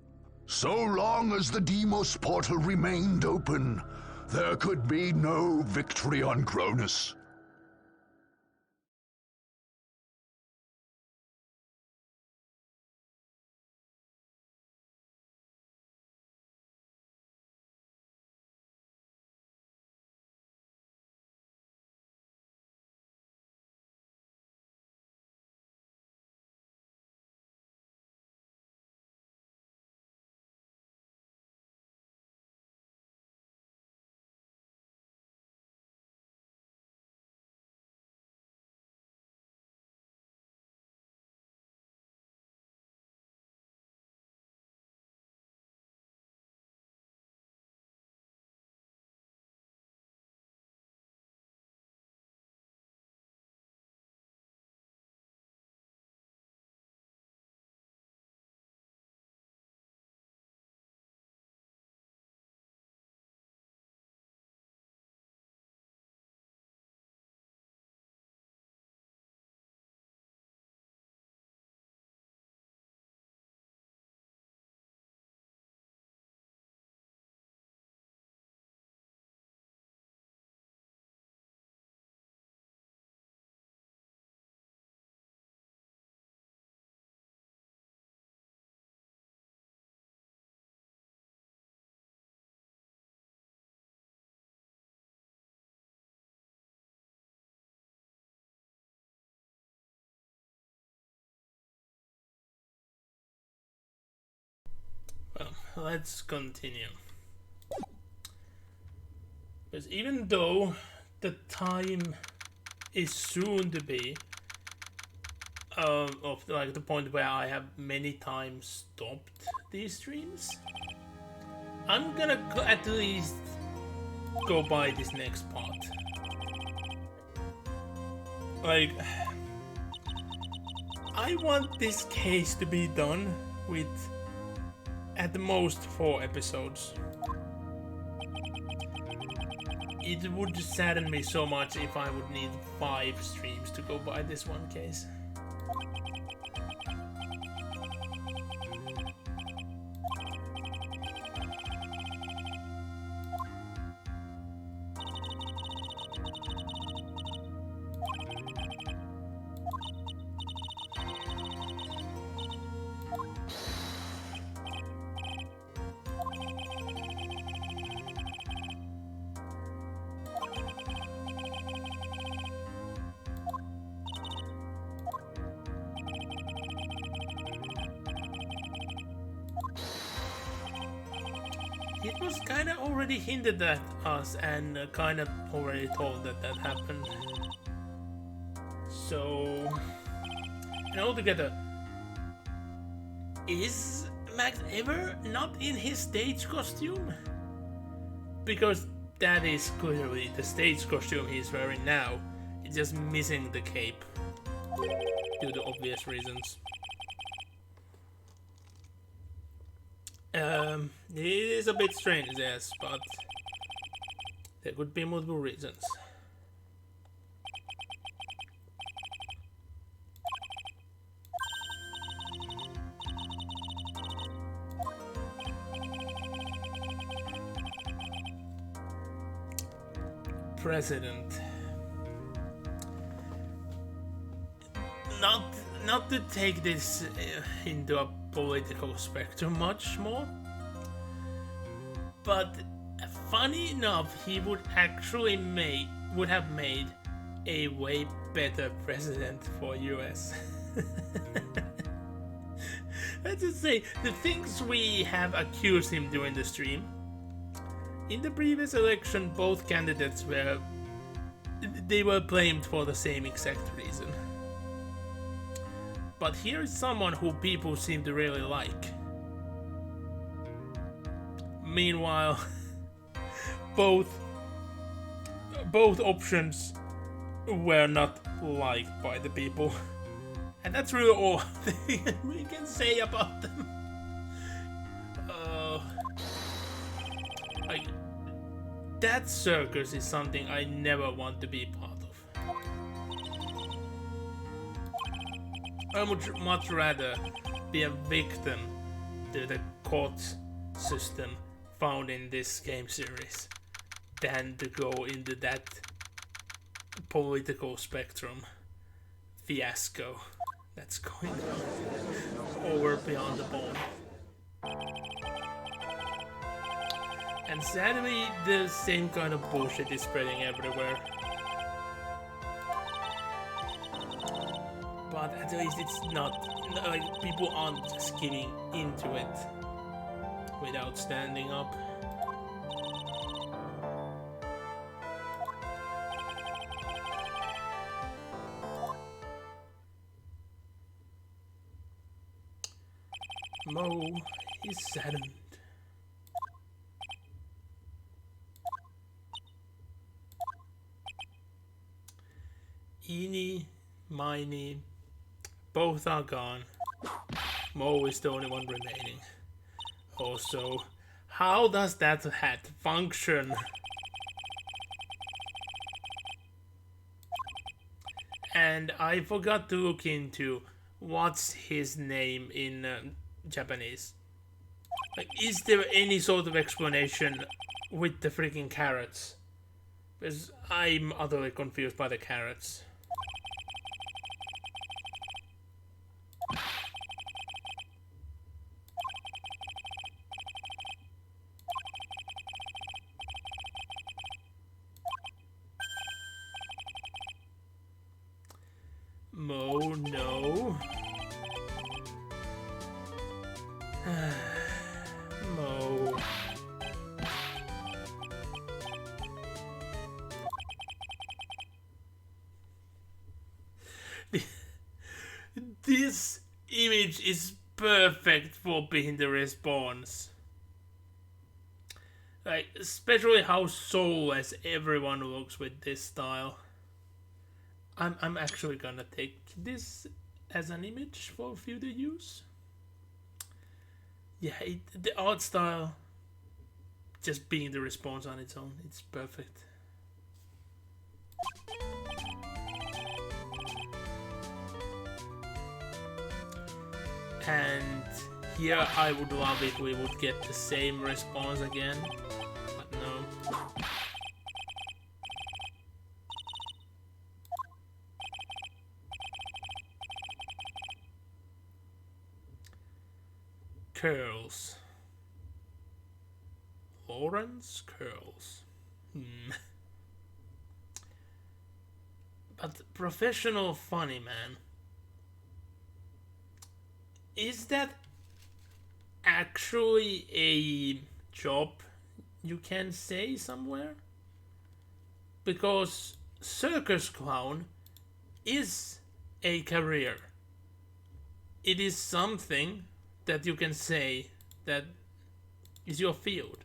Speaker 3: So long as the Deimos portal remained open, there could be no victory on Cronus.
Speaker 1: let's continue. Because even though the time is soon to be of like the point where I have many times stopped these streams, I'm gonna at least go by this next part. Like, I want this case to be done with at the most 4 episodes. It would sadden me so much if I would need 5 streams to go by this one case. It was kinda already hinted at us and kinda already told that that happened. So... And altogether, is Max ever not in his stage costume? Because that is clearly the stage costume he's wearing now. It's just missing the cape. Due to obvious reasons. It is a bit strange, yes, but there could be multiple reasons. President. Not to take this into a political spectrum much more, but funny enough, he would actually have made a way better president for US. Let's just say the things we have accused him during the stream. In the previous election, both candidates were blamed for the same exact reason. But here is someone who people seem to really like. Meanwhile, both options were not liked by the people. And that's really all we can say about them. Like, that circus is something I never want to be part of. I would much rather be a victim to the court system found in this game series than to go into that political spectrum fiasco that's going on over beyond the ball. And sadly, the same kind of bullshit is spreading everywhere. But at least it's not, like, people aren't just giving into it without standing up. Mo is saddened. Eeny, miny, both are gone. Mo is the only one remaining. Also, how does that hat function? And I forgot to look into what's his name in Japanese. Like, is there any sort of explanation with the freaking carrots? Because I'm utterly confused by the carrots. Mo, no. Mo. image is perfect for being the response. Like, especially how soulless everyone looks with this style. I'm actually gonna take this as an image for future use. Yeah, the art style, just being the response on its own, it's perfect. And here I would love if we would get the same response again, but no. Curls. Lawrence Curls. But professional funny man. Is that actually a job you can say somewhere? Because circus clown is a career. It is something that you can say that is your field.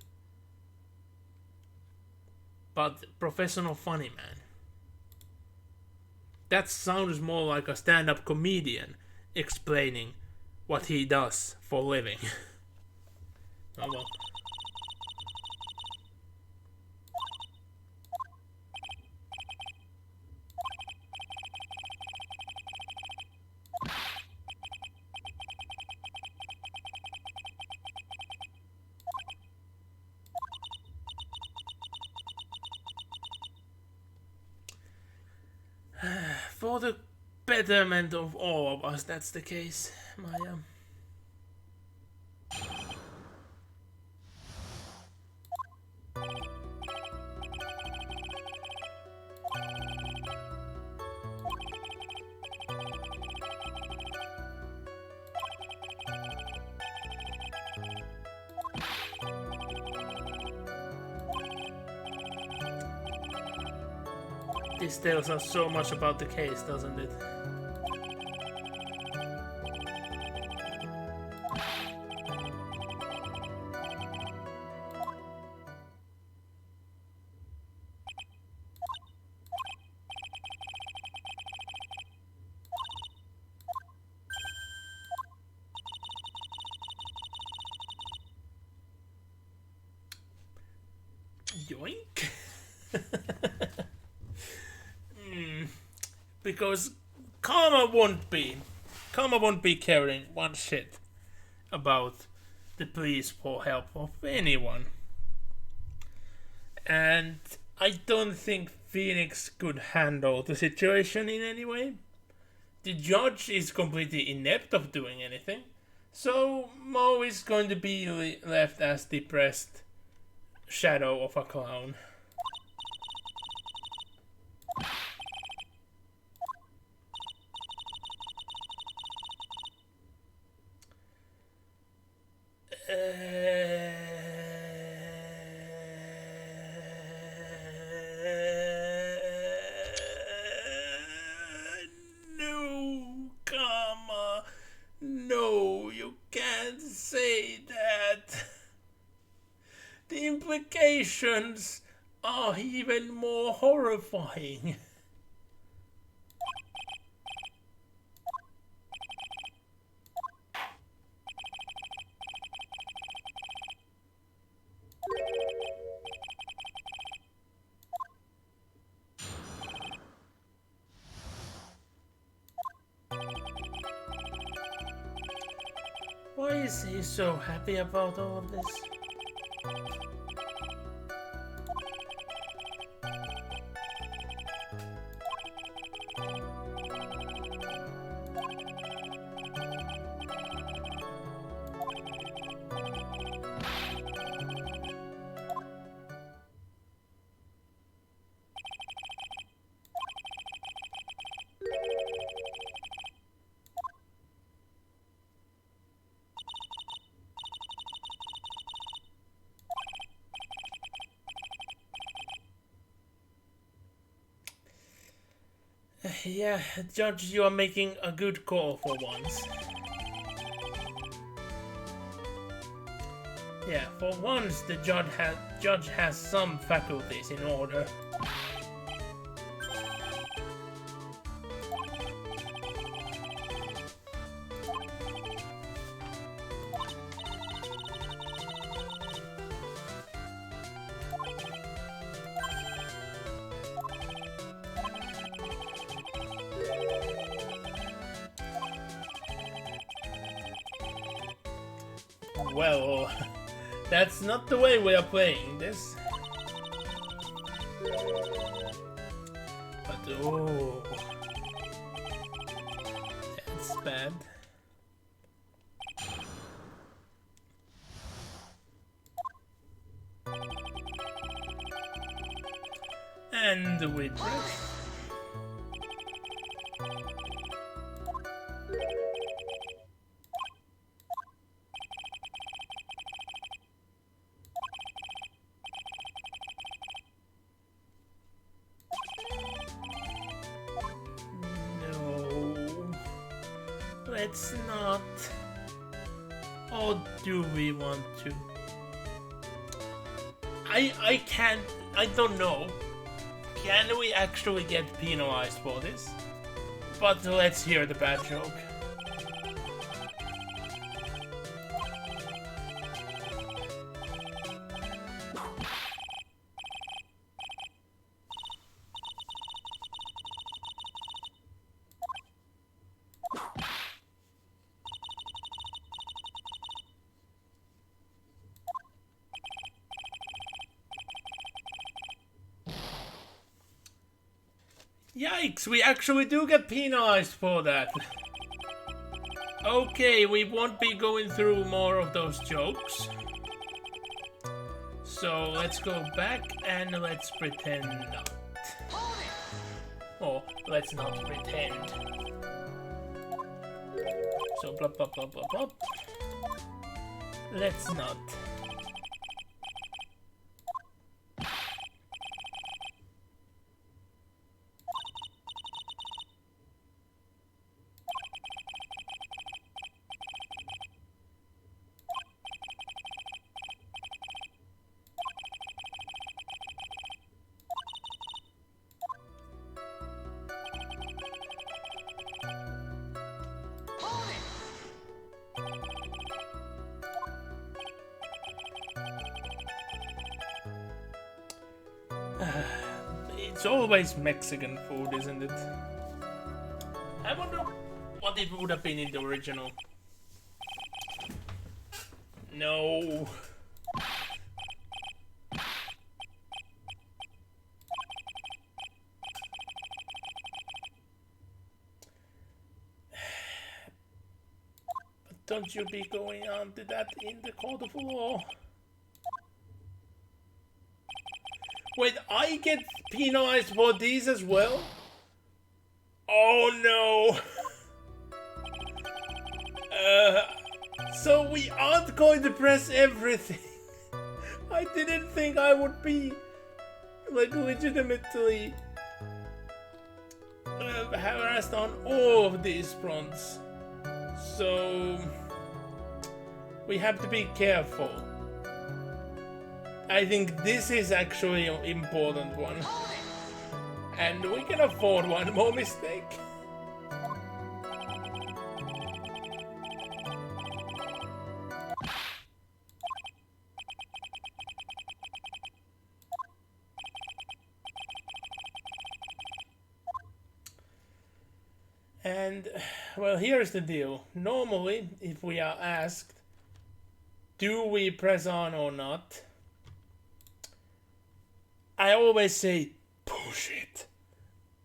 Speaker 1: But professional funny man, that sounds more like a stand-up comedian explaining what he does for a living. Oh well. For the betterment of all of us, that's the case, Maya. This tells us so much about the case, doesn't it? Yoink. Because Karma won't be caring one shit about the pleas for help of anyone. And I don't think Phoenix could handle the situation in any way. The judge is completely inept of doing anything, so Mo is going to be left as depressed shadow of a clown. No, Karma. No, you can't say that. The implications are even more horrifying. Why is he so happy about all of this? Yeah, Judge, you are making a good call for once. Yeah, for once the judge has some faculties in order. Well, that's not the way we are playing this. But oh, that's bad. And the waitress. Let's not. Or do we want to? I can't. I don't know. Can we actually get penalized for this? But let's hear the bad joke. Yikes, we actually do get penalized for that. Okay, we won't be going through more of those jokes. So let's go back and let's pretend not. Or let's not pretend. So blah blah blah blah blah. Let's not. It's always Mexican food, isn't it? I wonder what it would have been in the original. No. But don't you be going on to that in the court of law? Wait, I get penalized for these as well? Oh no! So we aren't going to press everything. I didn't think I would be, like, legitimately harassed on all of these fronts. So we have to be careful. I think this is actually an important one. And we can afford one more mistake. And, well, here's the deal. Normally, if we are asked, do we press on or not? I always say, push it.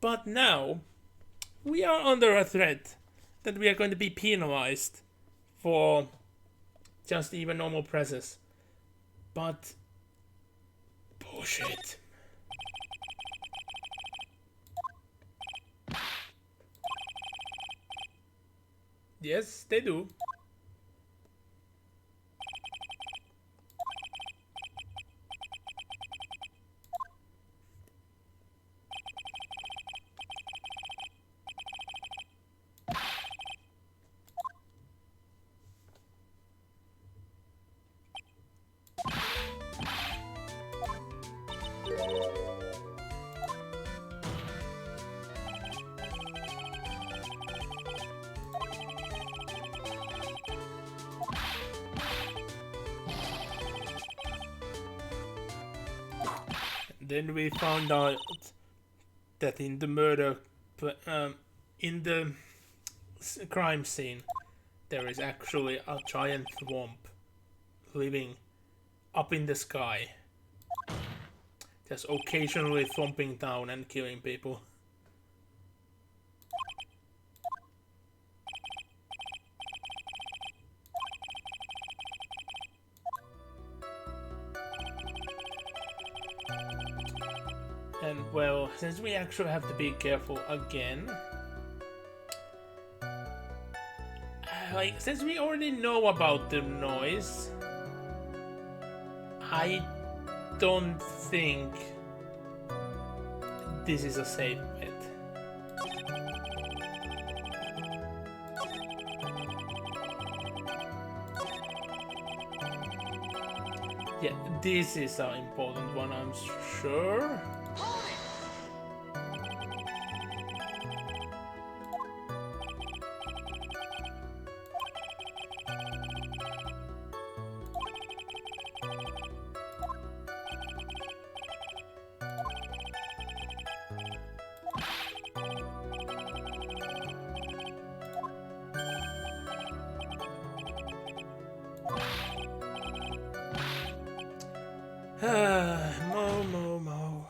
Speaker 1: But now, we are under a threat that we are going to be penalized for just even normal presses. But, push it. Yes, they do. then we found out that in the in the crime scene, there is actually a giant swamp living up in the sky, just occasionally thumping down and killing people. And well, since we actually have to be careful again, like, since we already know about the noise, I don't think this is a safe bet. Yeah, this is an important one, I'm sure. Mo.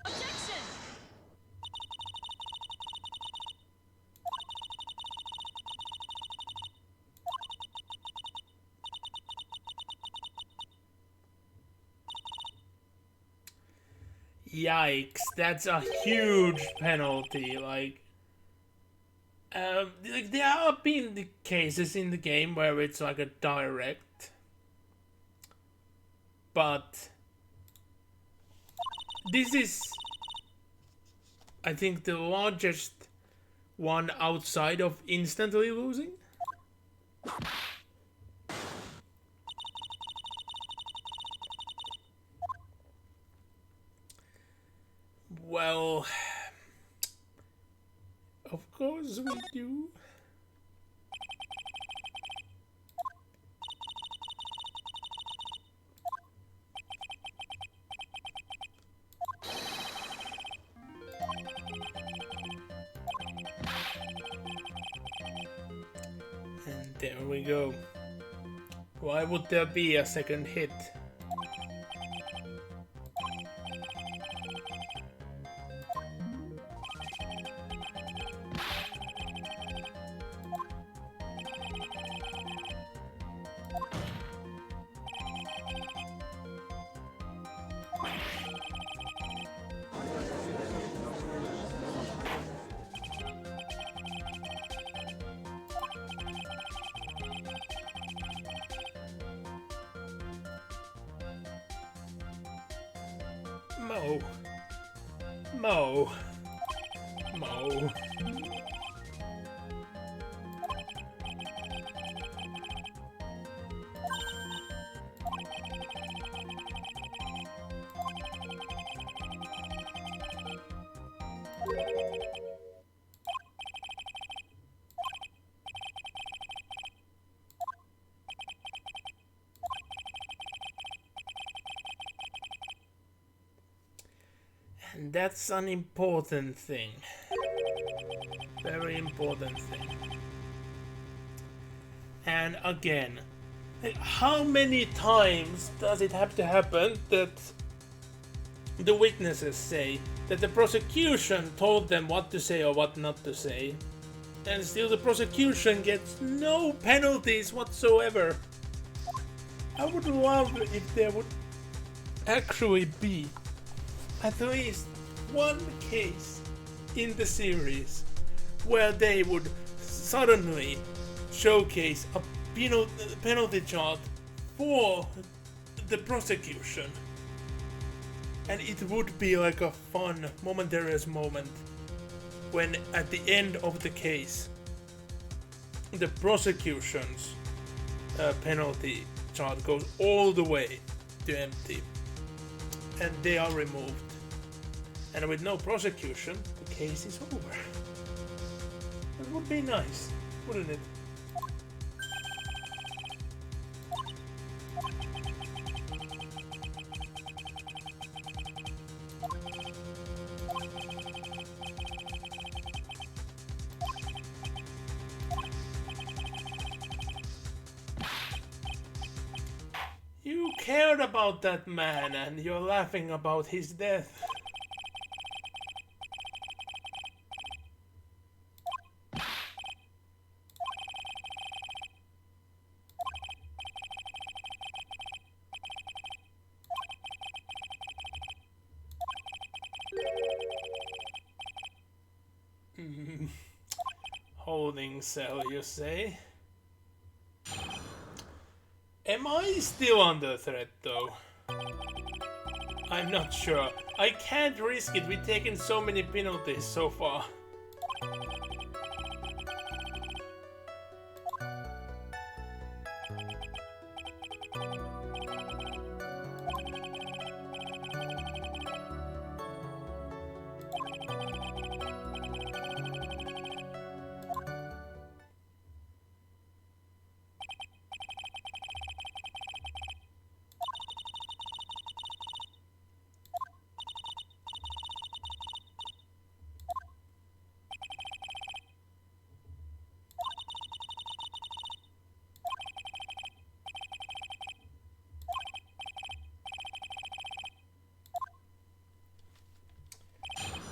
Speaker 2: Objection!
Speaker 1: Yikes, that's a huge penalty. Like there have been the cases in the game where it's like a direct, but this is, I think, the largest one outside of instantly losing. Well, of course we do. And there we go. Why would there be a second hit? Mo. And that's an important thing. Very important thing. And again, how many times does it have to happen that the witnesses say that the prosecution told them what to say or what not to say, and still the prosecution gets no penalties whatsoever? I would love if there would actually be at least one case in the series where they would suddenly showcase a penalty chart for the prosecution, and it would be like a fun momentary moment when at the end of the case the prosecution's penalty chart goes all the way to empty and they are removed. And with no prosecution, the case is over. That would be nice, wouldn't it? cared about that man and you're laughing about his death. Holding cell, you say? Am I still under threat though? I'm not sure. I can't risk it, we've taken so many penalties so far.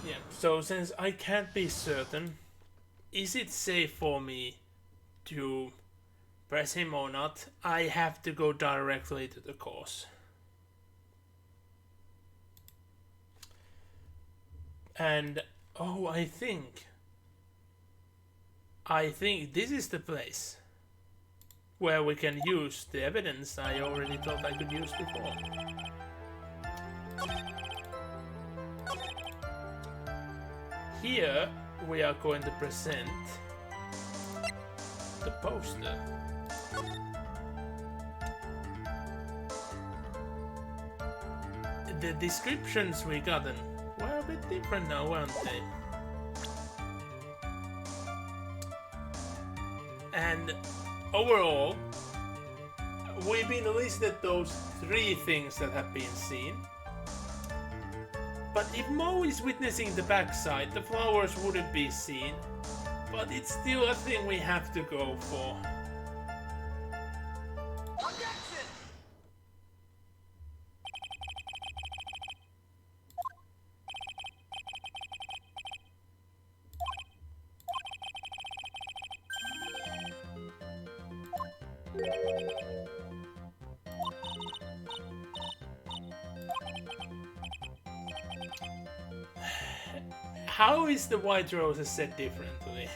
Speaker 1: Yeah, so since I can't be certain, is it safe for me to press him or not? I have to go directly to the cause. And, oh, I think this is the place where we can use the evidence I already thought I could use before. Here we are going to present the poster. The descriptions we gotten were a bit different now, weren't they? And overall, we've been listed those 3 things that have been seen. But if Mo is witnessing the backside, the flowers wouldn't be seen. But it's still a thing we have to go for.
Speaker 2: Objection!
Speaker 1: How is the white roses set differently?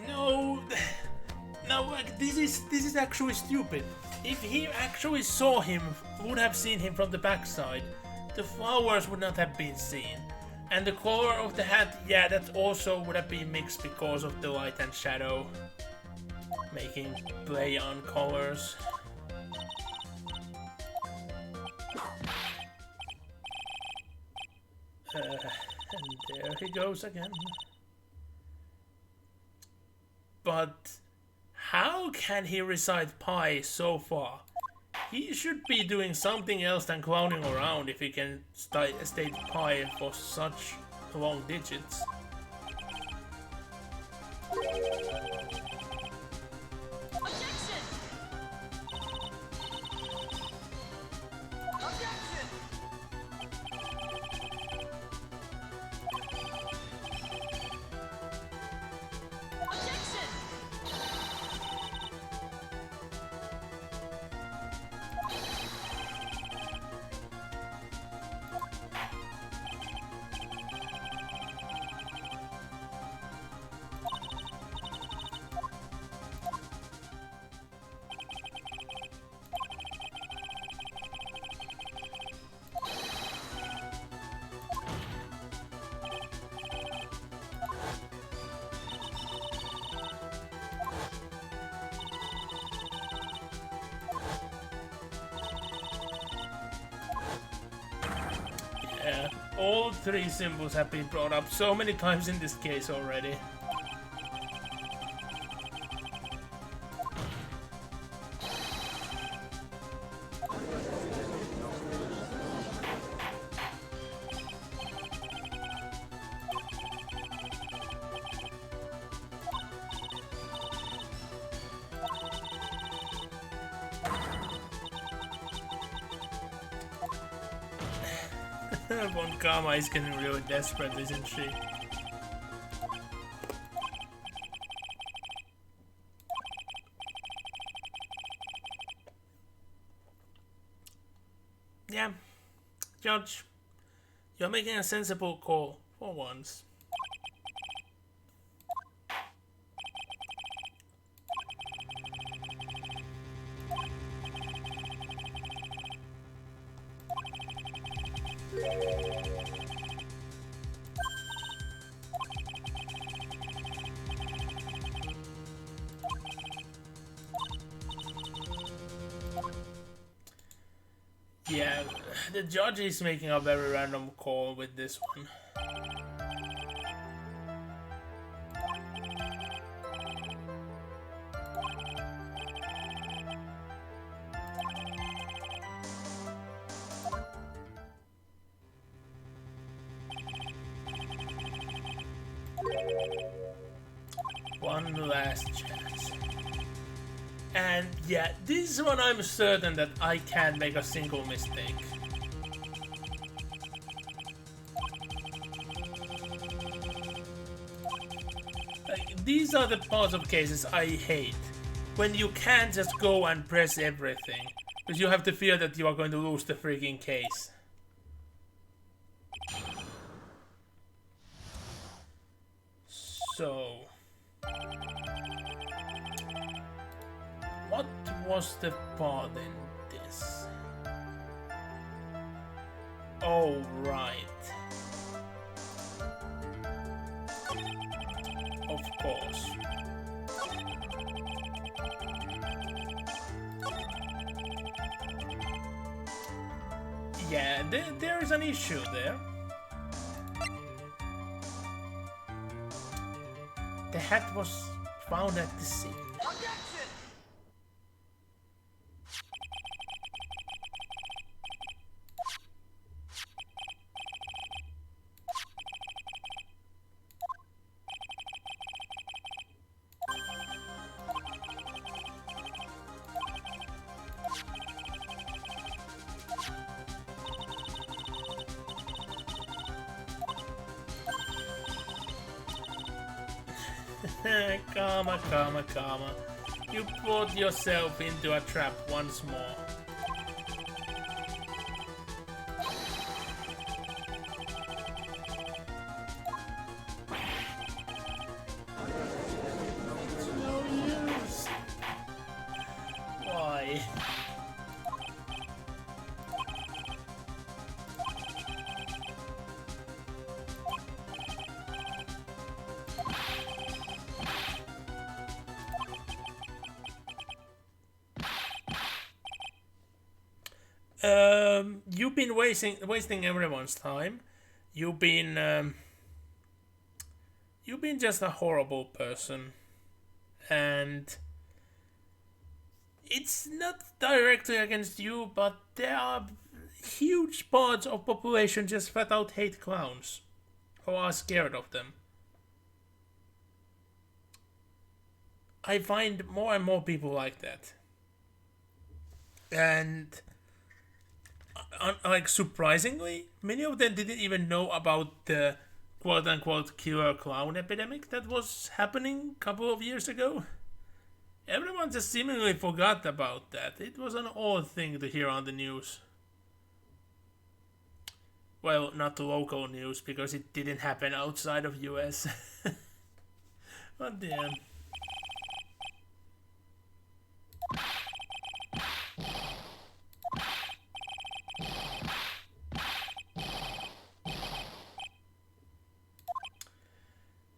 Speaker 1: No, like this is actually stupid. If he actually saw him, would have seen him from the backside, the flowers would not have been seen. And the color of the hat, yeah, that also would have been mixed because of the light and shadow, making play on colors. And there he goes again. But how can he recite pi so far? He should be doing something else than clowning around if he can state pi for such long digits.
Speaker 2: Objection! Objection! Objection!
Speaker 1: Yeah, all 3 symbols have been brought up so many times in this case already. Von Karma is getting really desperate, isn't she? Yeah, Judge, you're making a sensible call for once. Yeah, the judge is making a very random call with this one. One last chance. And yeah, this one I'm certain that I can't make a single mistake. Like, these are the parts of cases I hate. When you can't just go and press everything. Because you have to fear that you are going to lose the freaking case. So... what was the part in this? Oh, right. Of course. Yeah, there is an issue there. The hat was found at the scene. Karma, karma, karma. You brought yourself into a trap once more. No use. Why? You've been wasting everyone's time. You've been just a horrible person, and it's not directly against you, but there are huge parts of population just flat out hate clowns, or are scared of them. I find more and more people like that, and like surprisingly, many of them didn't even know about the quote-unquote killer clown epidemic that was happening a couple of years ago. Everyone just seemingly forgot about that. It was an odd thing to hear on the news. Well, not the local news, because it didn't happen outside of US. But damn.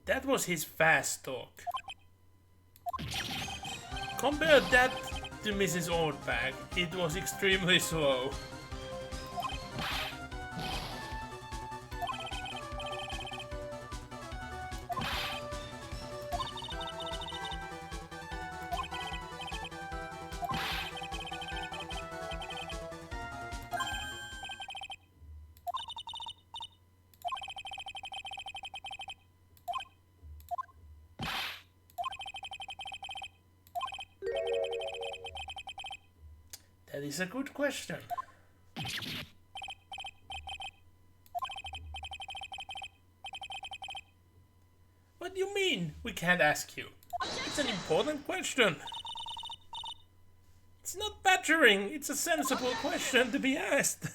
Speaker 1: That was his fast talk. Compare that to Mrs. Oldbag, it was extremely slow. That is a good question. We can't ask you. It's an important question. It's not badgering, it's a sensible question to be asked.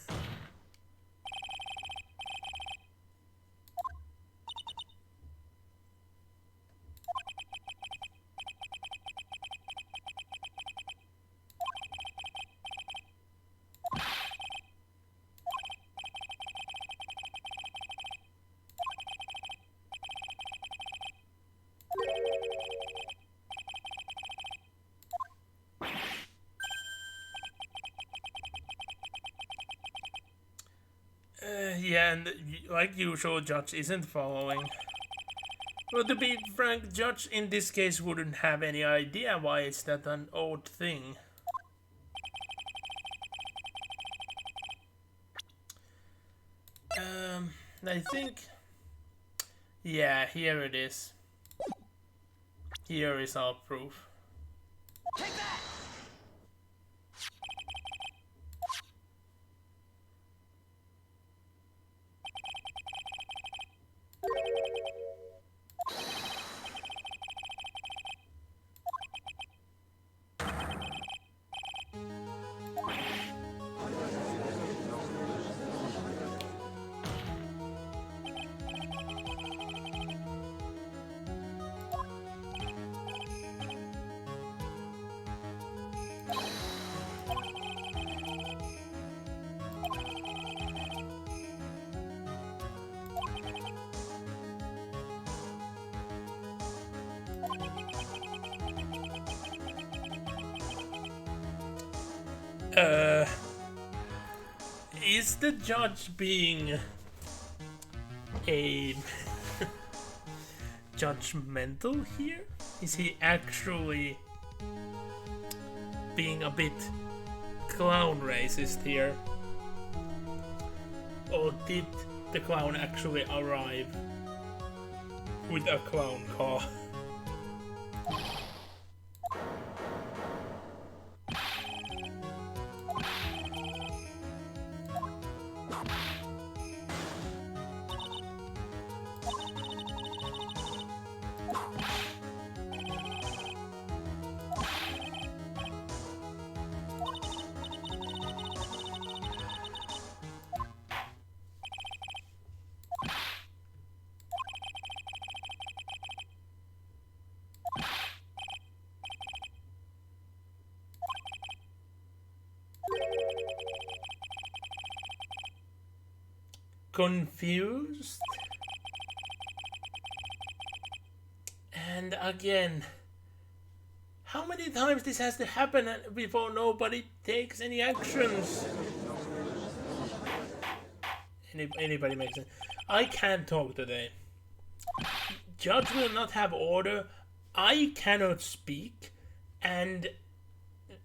Speaker 1: Yeah, and like usual, Judge isn't following. Well, to be frank, Judge in this case wouldn't have any idea why it's that an odd thing. I think... Yeah, here it is. Here is our proof.
Speaker 2: Take that!
Speaker 1: Is the judge being a judgmental here? Is he actually being a bit clown racist here? Or did the clown actually arrive with a clown car? Confused? And again, how many times this has to happen before nobody takes any actions? Anybody makes it? I can't talk today. Judge will not have order. I cannot speak, and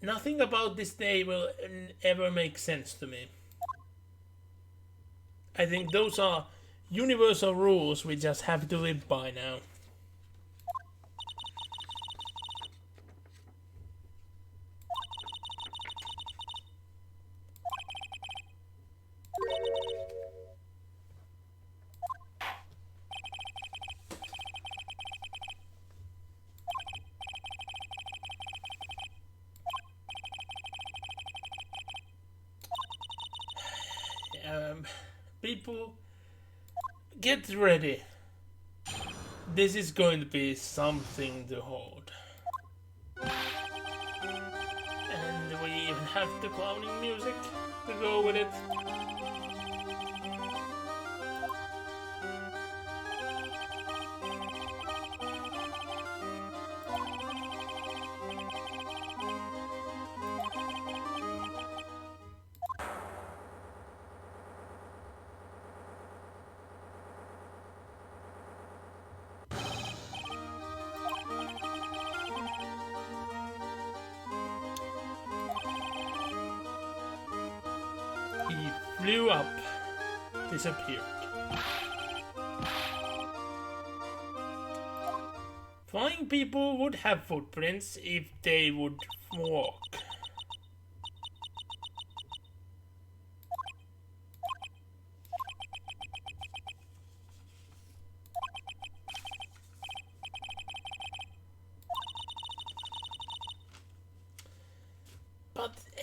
Speaker 1: nothing about this day will ever make sense to me. I think those are universal rules we just have to live by now. People, get ready. This is going to be something to hold. And we even have the clowning music to go with it. He flew up, disappeared. Flying people would have footprints if they would walk.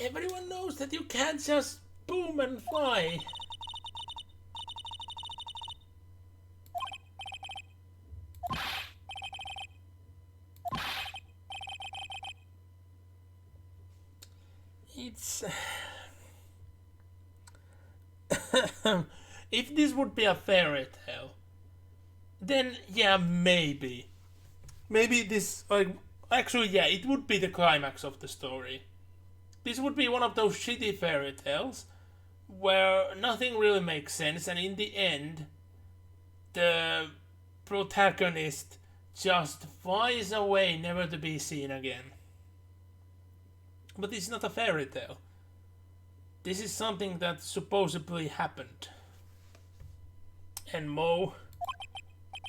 Speaker 1: Everyone knows that you can't just boom and fly. It's... If this would be a fairy tale, then yeah, maybe. Maybe this, like, actually yeah, it would be the climax of the story. This would be one of those shitty fairy tales where nothing really makes sense, and in the end, the protagonist just flies away, never to be seen again. But this is not a fairy tale. This is something that supposedly happened. And Mo,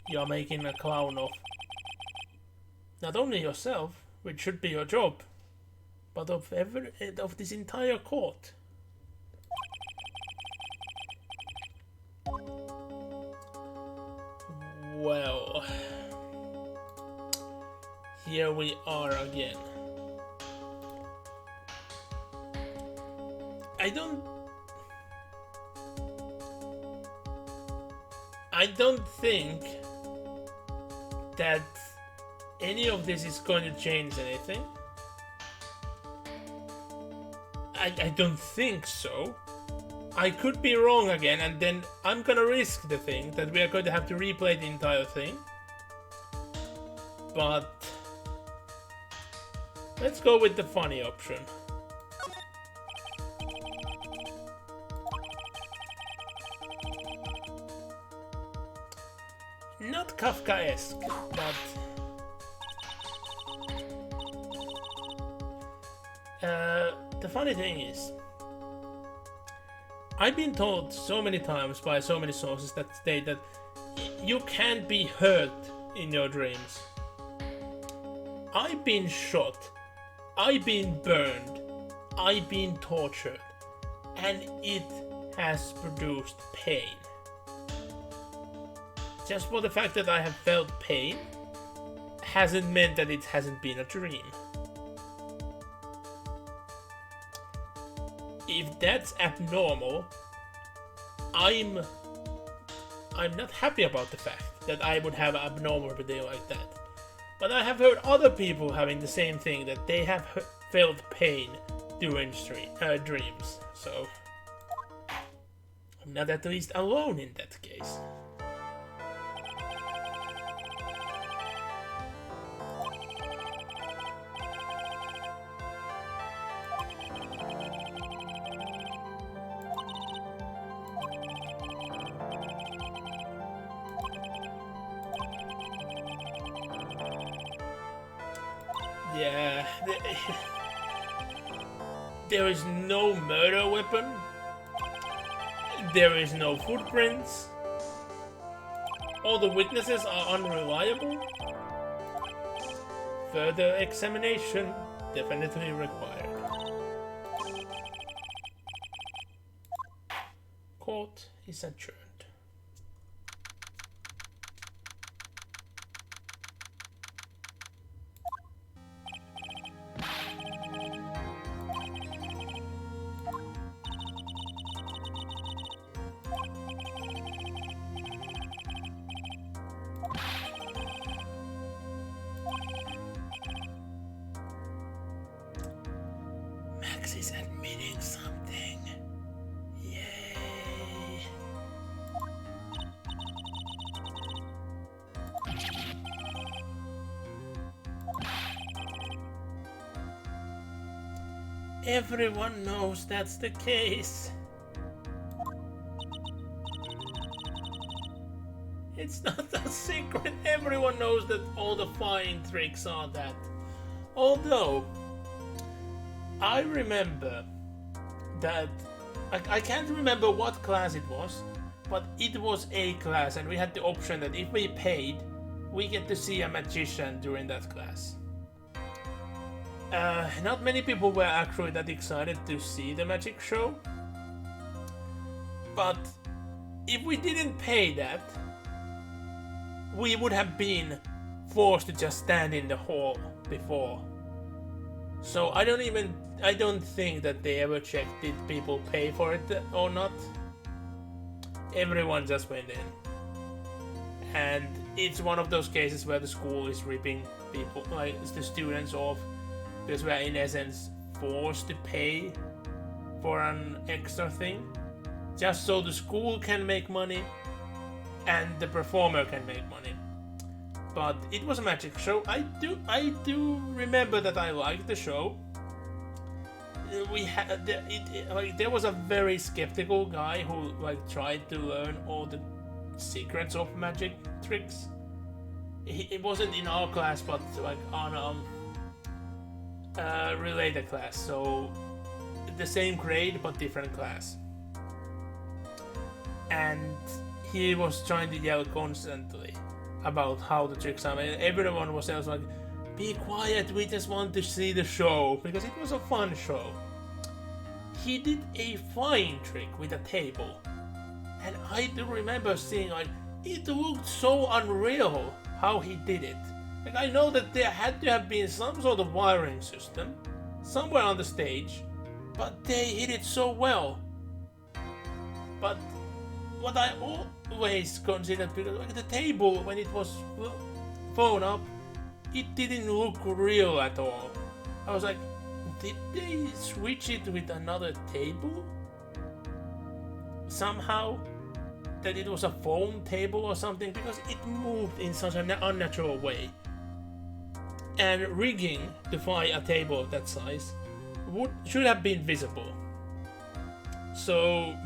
Speaker 1: you're making a clown of not only yourself, which should be your job, but of this entire court. Well, here we are again. I don't think that any of this is going to change anything. I don't think so. I could be wrong again, and then I'm gonna risk the thing that we are going to have to replay the entire thing. But let's go with the funny option. Not Kafkaesque, but the funny thing is, I've been told so many times by so many sources that state that you can't be hurt in your dreams. I've been shot, I've been burned, I've been tortured, and it has produced pain. Just for the fact that I have felt pain hasn't meant that it hasn't been a dream. If that's abnormal, I'm not happy about the fact that I would have an abnormality like that. But I have heard other people having the same thing, that they have felt pain during dreams. So I'm not at least alone in that case. Yeah, there is no murder weapon, there is no footprints, all the witnesses are unreliable, further examination definitely required. Court is adjourned. Max is admitting something. Yay. Everyone knows that's the case. It's not a secret. Everyone knows that all the flying tricks are that. Although I remember that I can't remember what class it was, but it was a class, and we had the option that if we paid, we get to see a magician during that class. Not many people were actually that excited to see the magic show, but if we didn't pay that, we would have been forced to just stand in the hall before So I don't think that they ever checked did people pay for it or not. Everyone just went in. And it's one of those cases where the school is ripping people, like the students off, because we're in essence forced to pay for an extra thing, just so the school can make money and the performer can make money. But it was a magic show. I do remember that I liked the show. We had there was a very skeptical guy who tried to learn all the secrets of magic tricks. It wasn't in our class, but on a related class, so the same grade but different class. And he was trying to yell constantly about how the tricks are made. Everyone was like, "Be quiet, we just want to see the show," because it was a fun show. He did a flying trick with a table, and I do remember seeing it looked so unreal how he did it. I know that there had to have been some sort of wiring system somewhere on the stage, but they hit it so well. But what I always considered, because the table, when it was flown up, it didn't look real at all. I was like, did they switch it with another table? Somehow? That it was a foam table or something? Because it moved in such an unnatural way. And rigging to fly a table of that size should have been visible. So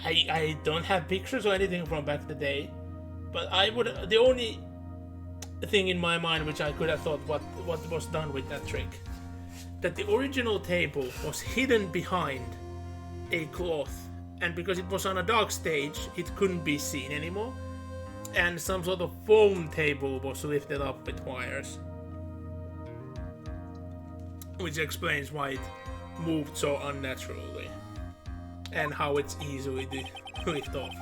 Speaker 1: I don't have pictures or anything from back in the day, but the only thing in my mind which I could have thought what was done with that trick, that the original table was hidden behind a cloth, and because it was on a dark stage it couldn't be seen anymore, and some sort of foam table was lifted up with wires, which explains why it moved so unnaturally and how it's easily to lift off.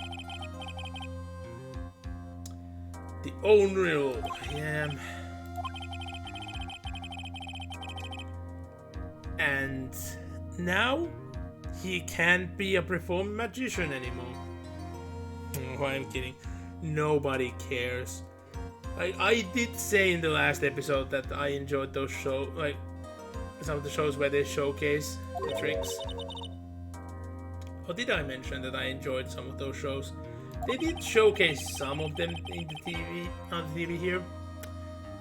Speaker 1: The Unreal, yeah. And now he can't be a performing magician anymore. Oh, I'm kidding. Nobody cares. I did say in the last episode that I enjoyed those shows, some of the shows where they showcase the tricks. Or did I mention that I enjoyed some of those shows? They did showcase some of them on the TV here,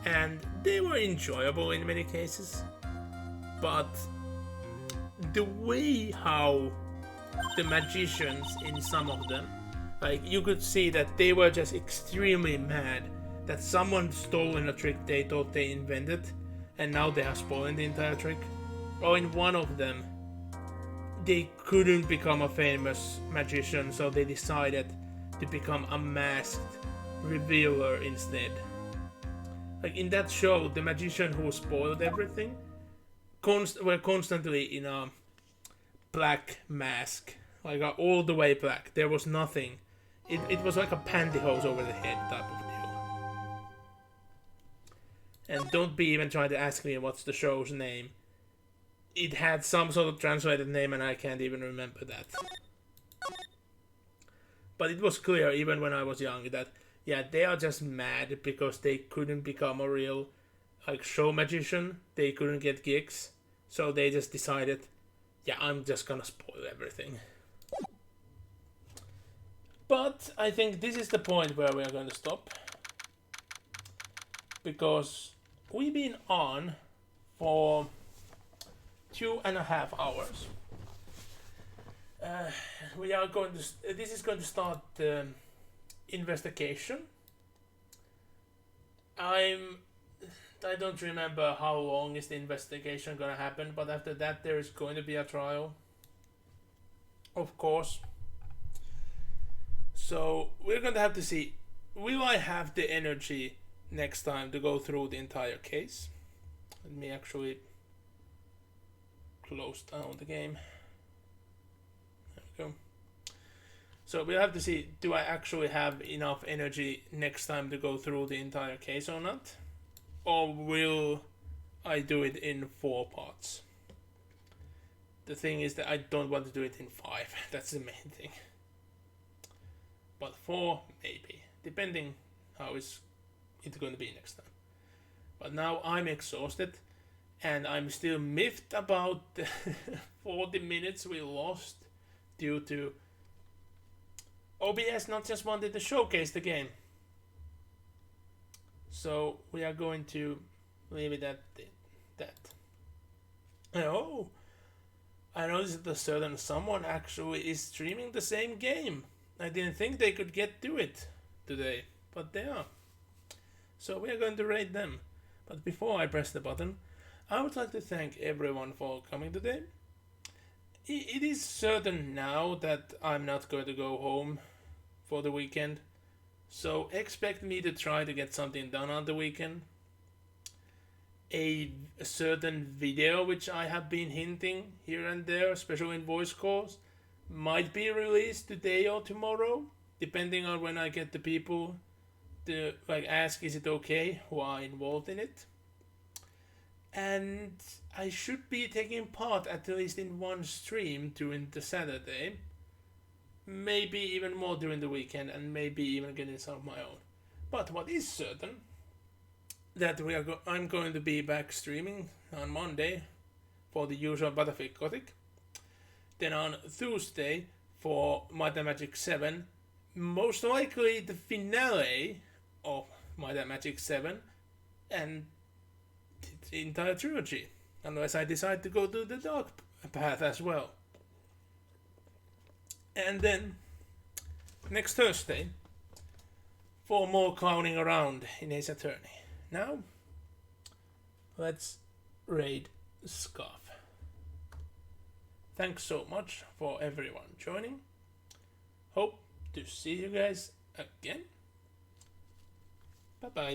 Speaker 1: and they were enjoyable in many cases. But the way how the magicians in some of them, you could see that they were just extremely mad that someone stolen a trick they thought they invented, and now they are spoiling the entire trick. Or in one of them, they couldn't become a famous magician, so they decided to become a masked revealer instead. In that show, the magician who spoiled everything were constantly in a black mask, all the way black. There was nothing. It was like a pantyhose over the head type of deal. And don't be even trying to ask me what's the show's name. It had some sort of translated name and I can't even remember that. But it was clear even when I was young that they are just mad because they couldn't become a real show magician. They couldn't get gigs, so they just decided, I'm just gonna spoil everything. But I think this is the point where we are going to stop, because we've been on for 2.5 hours. We are going to. This is going to start the investigation. I don't remember how long is the investigation gonna happen, but after that there is going to be a trial, of course. So we're going to have to see, will I have the energy next time to go through the entire case? Let me actually close down the game. There we go. So we'll have to see, do I actually have enough energy next time to go through the entire case or not? Or will I do it in 4 parts. The thing is that I don't want to do it in 5. That's the main thing. But 4, maybe. Depending how it's going to be next time. But now I'm exhausted. And I'm still miffed about the 40 minutes we lost due to OBS not just wanted to showcase the game. So we are going to leave it at that. Oh, I noticed that a certain someone actually is streaming the same game. I didn't think they could get to it today, but they are. So we are going to rate them. But before I press the button, I would like to thank everyone for coming today. It is certain now that I'm not going to go home for the weekend, so expect me to try to get something done on the weekend. A certain video which I have been hinting here and there, especially in voice calls, might be released today or tomorrow, depending on when I get the people to ask is it okay who are involved in it. And I should be taking part at least in one stream during the Saturday. Maybe even more during the weekend, and maybe even getting some of my own. But what is certain, that I'm going to be back streaming on Monday for the usual Battlefield Gothic. Then on Tuesday for Might and Magic 7, most likely the finale of Might and Magic 7 and the entire trilogy, unless I decide to go to the dark path as well. And then next Thursday for more clowning around in Ace Attorney. Now let's raid Scarf. Thanks so much for everyone joining. Hope to see you guys again. Bye bye.